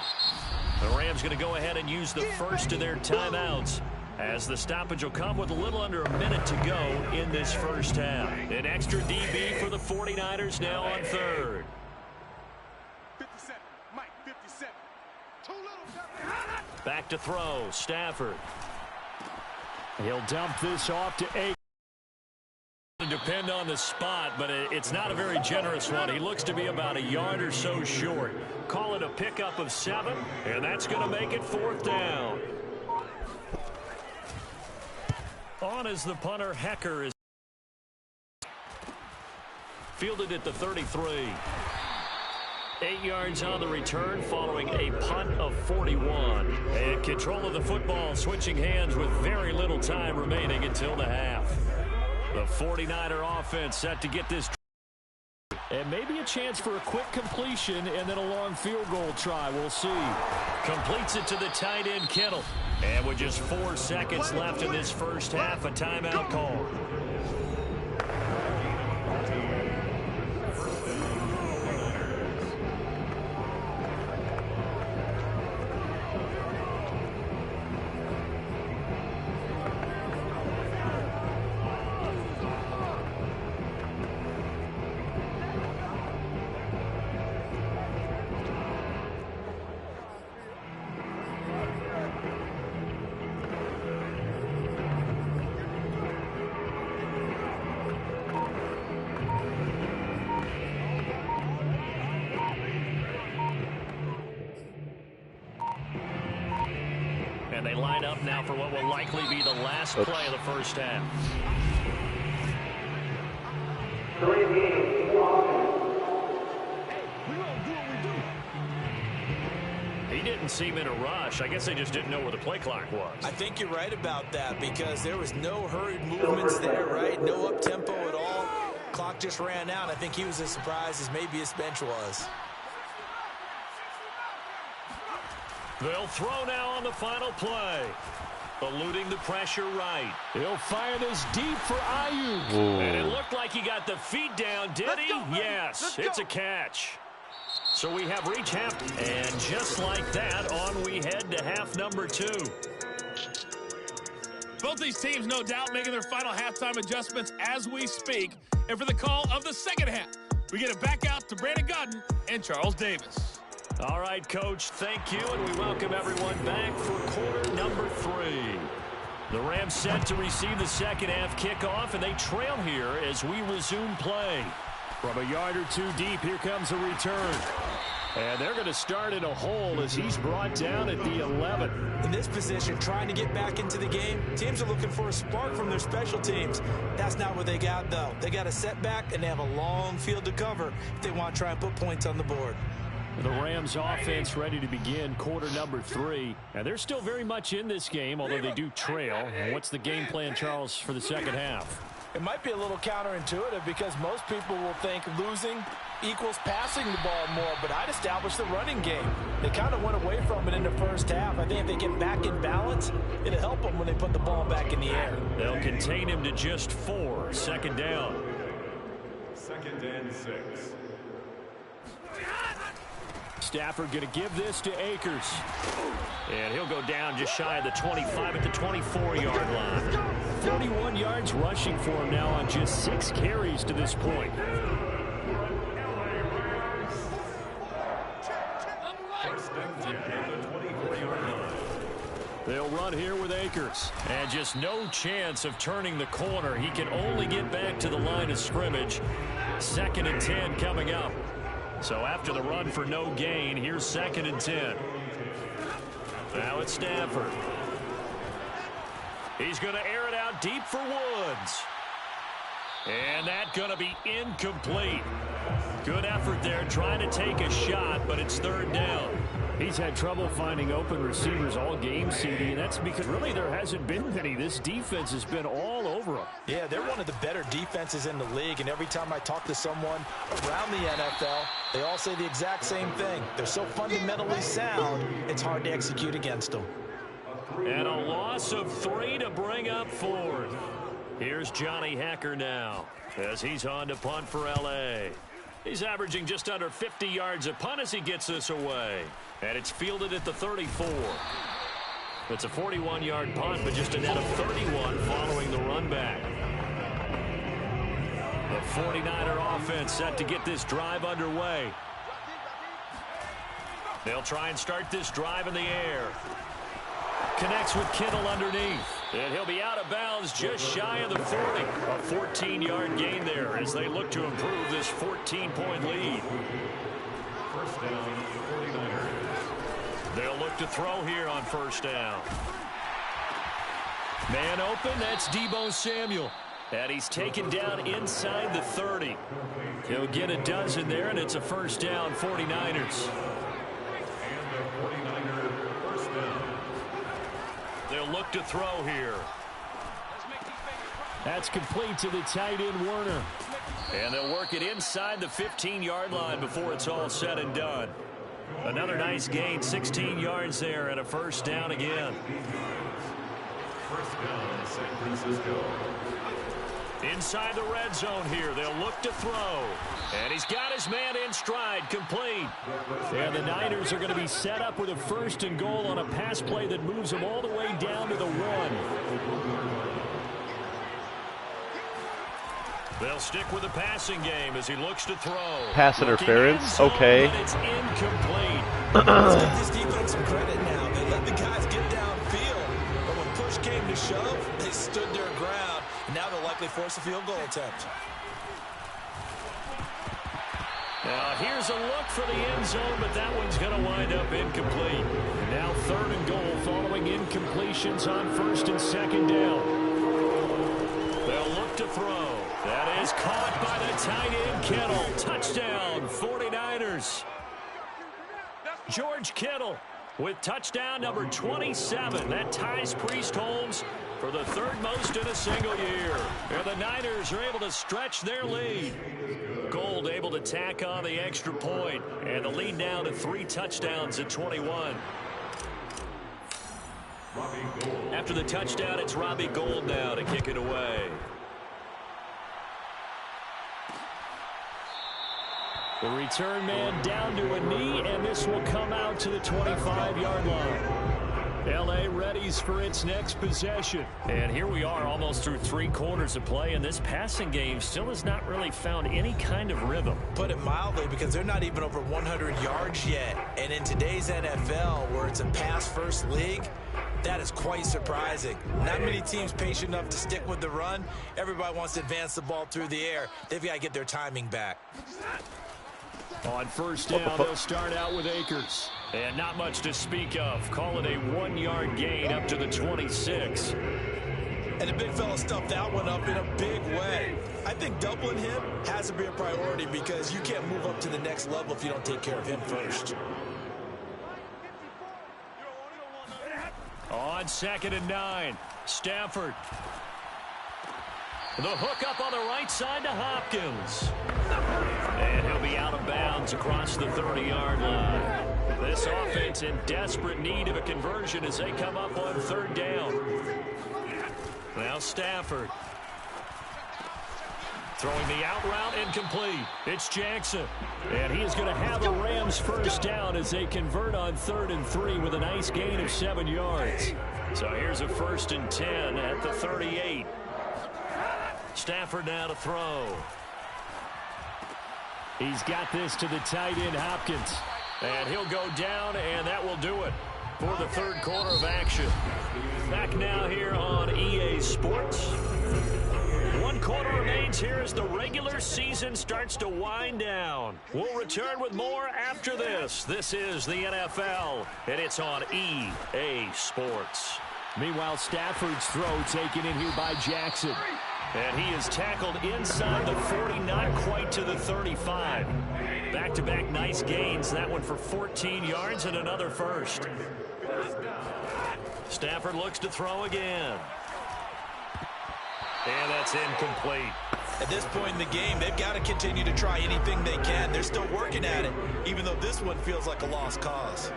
The Rams going to go ahead and use the first of their timeouts, as the stoppage will come with a little under a minute to go in this 1st half. An extra DB for the 49ers now on 3rd. 57, Mike, 57. Too little. Back to throw, Stafford. He'll dump this off to Aikman. Depend on the spot, but it's not a very generous one. He looks to be about a yard or so short. Call it a pickup of 7, and that's going to make it 4th down. On as the punter, Hecker is fielded at the 33. 8 yards on the return following a punt of 41. And control of the football switching hands with very little time remaining until the half. The 49er offense set to get this. And maybe a chance for a quick completion and then a long field goal try. We'll see. Completes it to the tight end, Kittle. And with just 4 seconds left in this first half, a timeout call. And they line up now for what will likely be the last play of the first half. He didn't seem in a rush. I guess they just didn't know where the play clock was. I think you're right about that because there was no hurried movements there, right? No up-tempo at all. Clock just ran out. I think he was as surprised as maybe his bench was. They'll throw now on the final play. Eluding the pressure right. He'll fire this deep for Ayuk. And it looked like he got the feet down, did he? Yes, it's a catch. So we have reached half. And just like that, on we head to half number 2. Both these teams, no doubt, making their final halftime adjustments as we speak. And for the call of the second half, we get it back out to Brandon Godden and Charles Davis. All right, Coach, thank you, and we welcome everyone back for quarter number 3. The Rams set to receive the second half kickoff, and they trail here as we resume play. From a yard or two deep, here comes a return. And they're going to start in a hole as he's brought down at the 11. In this position, trying to get back into the game, teams are looking for a spark from their special teams. That's not what they got, though. They got a setback, and they have a long field to cover if they want to try and put points on the board. The Rams offense ready to begin quarter number 3. And they're still very much in this game, although they do trail. What's the game plan, Charles, for the second half? It might be a little counterintuitive because most people will think losing equals passing the ball more, but I'd establish the running game. They kind of went away from it in the first half. I think if they get back in balance, it'll help them when they put the ball back in the air. They'll contain him to just 4. Second down. 2nd and 6. Stafford going to give this to Akers. And he'll go down just shy of the 25 at the 24-yard line. 41 yards rushing for him now on just 6 carries to this point. They'll run here with Akers. And just no chance of turning the corner. He can only get back to the line of scrimmage. 2nd and 10 coming up. So after the run for no gain, here's 2nd and 10. Now it's Stafford. He's going to air it out deep for Woods. And that's going to be incomplete. Good effort there trying to take a shot, but it's 3rd down. He's had trouble finding open receivers all game, CD, and that's because really there hasn't been many. This defense has been all over them. Yeah, they're one of the better defenses in the league, and every time I talk to someone around the NFL, they all say the exact same thing. They're so fundamentally sound, it's hard to execute against them. And a loss of 3 to bring up 4th. Here's Johnny Hecker now as he's on to punt for L.A. He's averaging just under 50 yards a punt as he gets this away. And it's fielded at the 34. It's a 41-yard punt, but just a net of 31 following the run back. The 49er offense set to get this drive underway. They'll try and start this drive in the air. Connects with Kittle underneath. And he'll be out of bounds just shy of the 40. A 14-yard gain there as they look to improve this 14-point lead. First down, 49ers. They'll look to throw here on first down. Man open, that's Deebo Samuel. And he's taken down inside the 30. He'll get a dozen there, and it's a first down, 49ers. They'll look to throw here. That's complete to the tight end, Werner. And they'll work it inside the 15-yard line before it's all said and done. Another nice gain, 16 yards there, and a first down again. First down, San Francisco. Inside the red zone here, they'll look to throw. And he's got his man in stride, complete. And the Niners are going to be set up with a first and goal on a pass play that moves them all the way down to the 1. They'll stick with the passing game as he looks to throw. Pass interference, okay. But it's incomplete. Let's give this defense some credit now. They let the guys get downfield, but when push came to shove, they stood their ground. And now they'll likely force a field goal attempt. Now here's a look for the end zone, but that one's going to wind up incomplete. Now third and goal following incompletions on first and second down. They'll look to throw. That is caught by the tight end, Kittle. Touchdown, 49ers. George Kittle with touchdown number 27. That ties Priest Holmes for the third most in a single year. And the Niners are able to stretch their lead. Gold able to tack on the extra point. And the lead now to 3 touchdowns at 21. After the touchdown, it's Robbie Gould now to kick it away. The return man down to a knee, and this will come out to the 25-yard line. L.A. readies for its next possession. And here we are almost through 3 quarters of play, and this passing game still has not really found any kind of rhythm. Put it mildly, because they're not even over 100 yards yet. And in today's NFL, where it's a pass-first league, that is quite surprising. Not many teams patient enough to stick with the run. Everybody wants to advance the ball through the air. They've got to get their timing back. On first down, they'll start out with Akers. And not much to speak of. Call it a 1-yard gain up to the 26. And the big fella stuffed that one up in a big way. I think doubling him has to be a priority because you can't move up to the next level if you don't take care of him first. On 2nd and 9, Stafford. The hook up on the right side to Hopkins. And he'll be out of bounds across the 30-yard line. This offense in desperate need of a conversion as they come up on 3rd down. Now Stafford. Throwing the out route incomplete. It's Jackson. And he is going to have the Rams first down as they convert on 3rd and 3 with a nice gain of 7 yards. So here's a 1st and 10 at the 38. Stafford now to throw. He's got this to the tight end, Hopkins. And he'll go down, and that will do it for the 3rd quarter of action. Back now here on EA Sports. 1 quarter remains here as the regular season starts to wind down. We'll return with more after this. This is the NFL, and it's on EA Sports. Meanwhile, Stafford's throw taken in here by Jackson. And he is tackled inside the 40, not quite to the 35. Back-to-back nice gains. That one for 14 yards and another first. Stafford looks to throw again. And that's incomplete. At this point in the game, they've got to continue to try anything they can. They're still working at it, even though this one feels like a lost cause.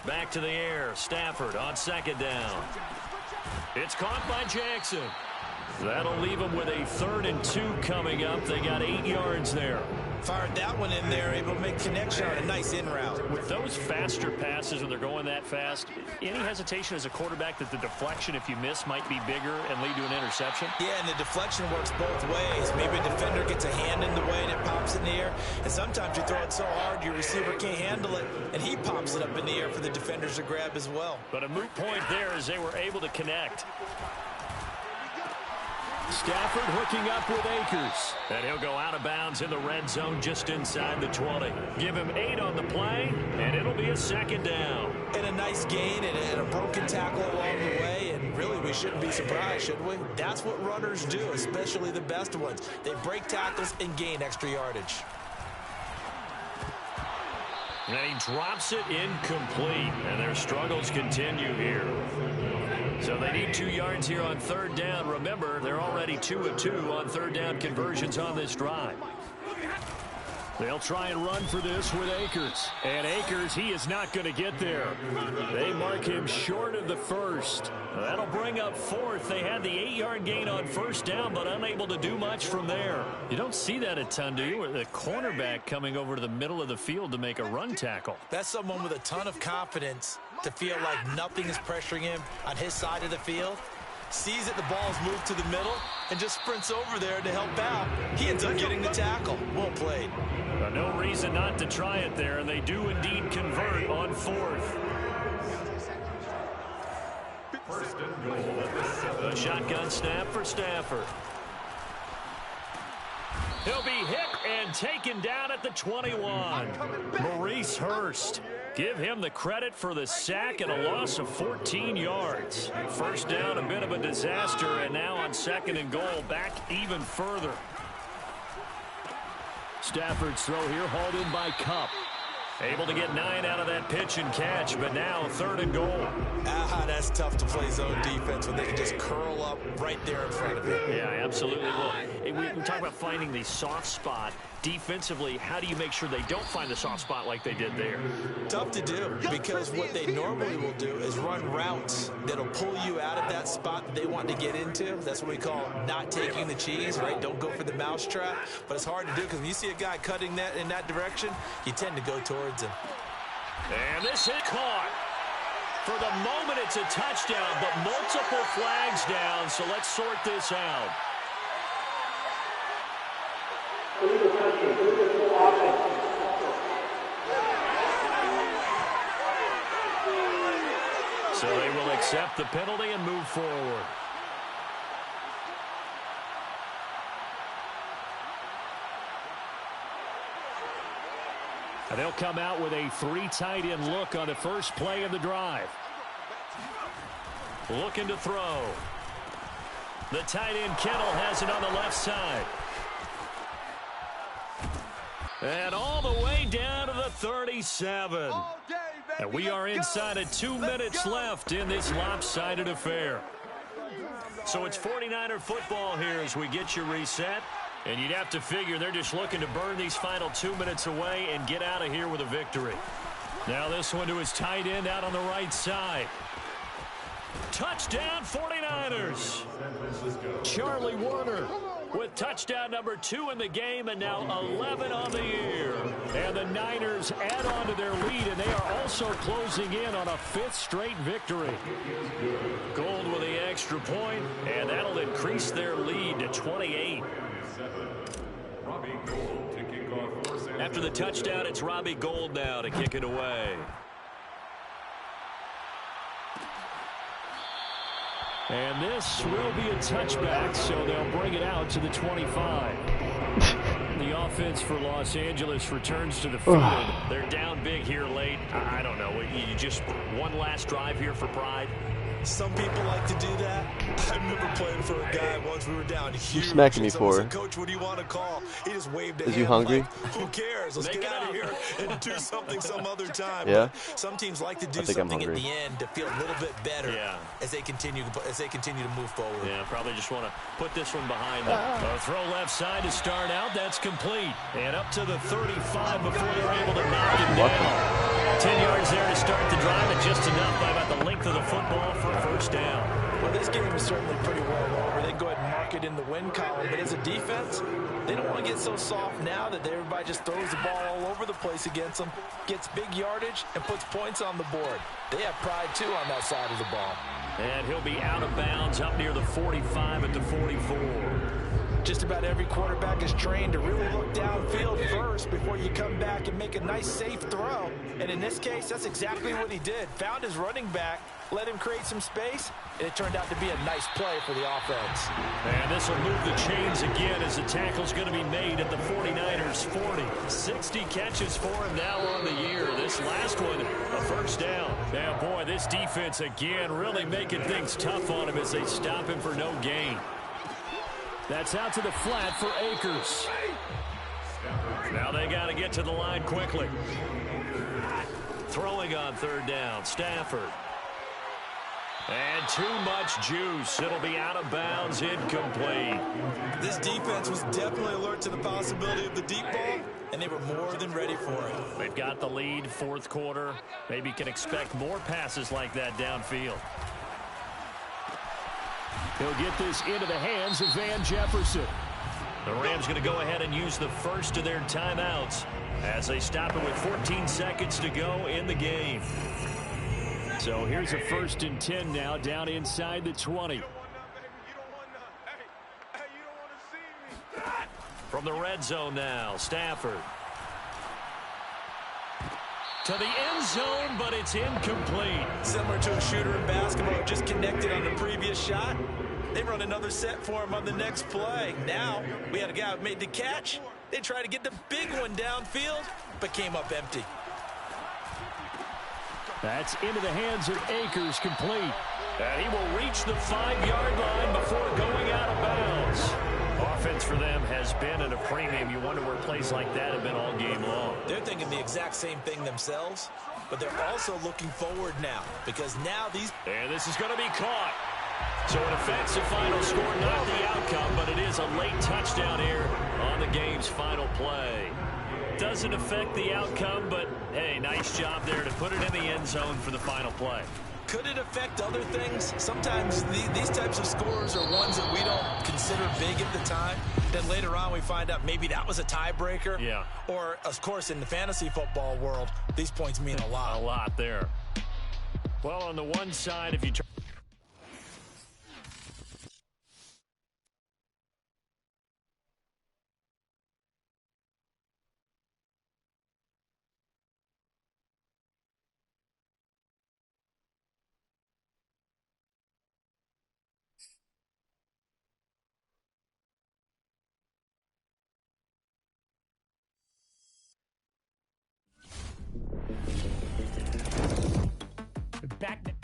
Back to the air. Stafford on 2nd down. It's caught by Jackson. That'll leave them with a 3rd and 2 coming up. They got 8 yards there. Fired that one in there, able to make connection on a nice in route. With those faster passes when they're going that fast, any hesitation as a quarterback that the deflection, if you miss, might be bigger and lead to an interception? Yeah, and the deflection works both ways. Maybe a defender gets a hand in the way and it pops in the air. And sometimes you throw it so hard your receiver can't handle it, and he pops it up in the air for the defenders to grab as well. But a moot point there as they were able to connect. Stafford hooking up with Akers. And he'll go out of bounds in the red zone just inside the 20. Give him 8 on the play, and it'll be a second down. And a nice gain and a broken tackle along the way, and really we shouldn't be surprised, should we? That's what runners do, especially the best ones. They break tackles and gain extra yardage. And he drops it incomplete, and their struggles continue here. So they need 2 yards here on third down. Remember, they're already 2 of 2 on third down conversions on this drive. They'll try and run for this with Akers. And Akers, he is not going to get there. They mark him short of the first. That'll bring up fourth. They had the 8-yard gain on first down, but unable to do much from there. You don't see that a ton, do you? The cornerback coming over to the middle of the field to make a run tackle. That's someone with a ton of confidence to feel like nothing is pressuring him on his side of the field. Sees that the ball's moved to the middle and just sprints over there to help out. He ends up getting the tackle. Well played. No reason not to try it there, and they do indeed convert on fourth. A shotgun snap for Stafford. He'll be hit and taken down at the 21. Maurice Hurst. Give him the credit for the sack and a loss of 14 yards. First down, a bit of a disaster, and now on second and goal, back even further. Stafford's throw here hauled in by Kupp. Able to get 9 out of that pitch and catch, but now third and goal. That's tough to play zone defense when they can just curl up right there in front of you. Yeah, absolutely. Well, we talk about finding the soft spot. Defensively, how do you make sure they don't find the soft spot like they did there? Tough to do, because what they normally will do is run routes that'll pull you out of that spot that they want to get into. That's what we call not taking the cheese, right? Don't go for the mousetrap. But it's hard to do because when you see a guy cutting that in that direction, you tend to go towards him. And this hit caught. For the moment, it's a touchdown, but multiple flags down, so let's sort this out. So they will accept the penalty and move forward. And they'll come out with a 3 tight end look on the first play of the drive. Looking to throw. The tight end Kittle has it on the left side. And all the way down to the 37. And we are inside of 2 minutes left in this lopsided affair. So it's 49er football here as we get you reset. And you'd have to figure they're just looking to burn these final 2 minutes away and get out of here with a victory. Now this one to his tight end out on the right side. Touchdown 49ers. Charlie Warner with touchdown number 2 in the game, and now 11 on the year. And the Niners add on to their lead, and they are also closing in on a 5th straight victory. Gold with the extra point, and that'll increase their lead to 28. After the touchdown, it's Robbie Gould now to kick it away. And this will be a touchback, so they'll bring it out to the 25. The offense for Los Angeles returns to the field. They're down big here late. I don't know. You just one last drive here for pride. Some people like to do that. I remember playing for a guy once. We were down huge. You smacking me for? Coach, what do you want to call? He just waved at him. Is you hungry? Like, who cares? Let's get out of here and do something some other time. Yeah. But some teams like to do something at the end to feel a little bit better as they continue to move forward. Yeah, probably just want to put this one behind them. A throw left side to start out. That's complete. And up to the 35 before they're able to knock him down. 10 yards there to start the drive, and just enough by about the length of the football for a first down. Well, this game is certainly pretty well over. They go ahead and mark it in the win column. But as a defense, they don't want to get so soft now that everybody just throws the ball all over the place against them, gets big yardage, and puts points on the board. They have pride, too, on that side of the ball. And he'll be out of bounds up near the 45 at the 44. Just about every quarterback is trained to really look downfield first before you come back and make a nice, safe throw. And in this case, that's exactly what he did. Found his running back, let him create some space, and it turned out to be a nice play for the offense. And this will move the chains again as the tackle's going to be made at the 49ers 40. 60 catches for him now on the year. This last one, a first down. Now, boy, this defense again really making things tough on him as they stop him for no gain. That's out to the flat for Akers. Now they got to get to the line quickly. Throwing on third down, Stafford. And too much juice. It'll be out of bounds, incomplete. This defense was definitely alert to the possibility of the deep ball, and they were more than ready for it. They've got the lead, fourth quarter. Maybe can expect more passes like that downfield. He'll get this into the hands of Van Jefferson. The Rams going to go ahead and use the first of their timeouts as they stop it with 14 seconds to go in the game. So here's a 1st and 10 now, down inside the 20. From the red zone now, Stafford. To the end zone, but it's incomplete. Similar to a shooter in basketball, just connected on the previous shot. They run another set for him on the next play. Now, we had a guy who made the catch. They tried to get the big one downfield, but came up empty. That's into the hands of Akers, complete. And he will reach the 5-yard line before going out of bounds. Offense for them has been at a premium. You wonder where plays like that have been all game long. They're thinking the exact same thing themselves, but they're also looking forward now because now these... And this is going to be caught. So it affects the final score, not the outcome, but it is a late touchdown here on the game's final play. Doesn't affect the outcome, but, hey, nice job there to put it in the end zone for the final play. Could it affect other things? Sometimes these types of scores are ones that we don't consider big at the time. Then later on we find out maybe that was a tiebreaker. Yeah. Or, of course, in the fantasy football world, these points mean a lot. A lot there. Well, on the one side, if you try... Back.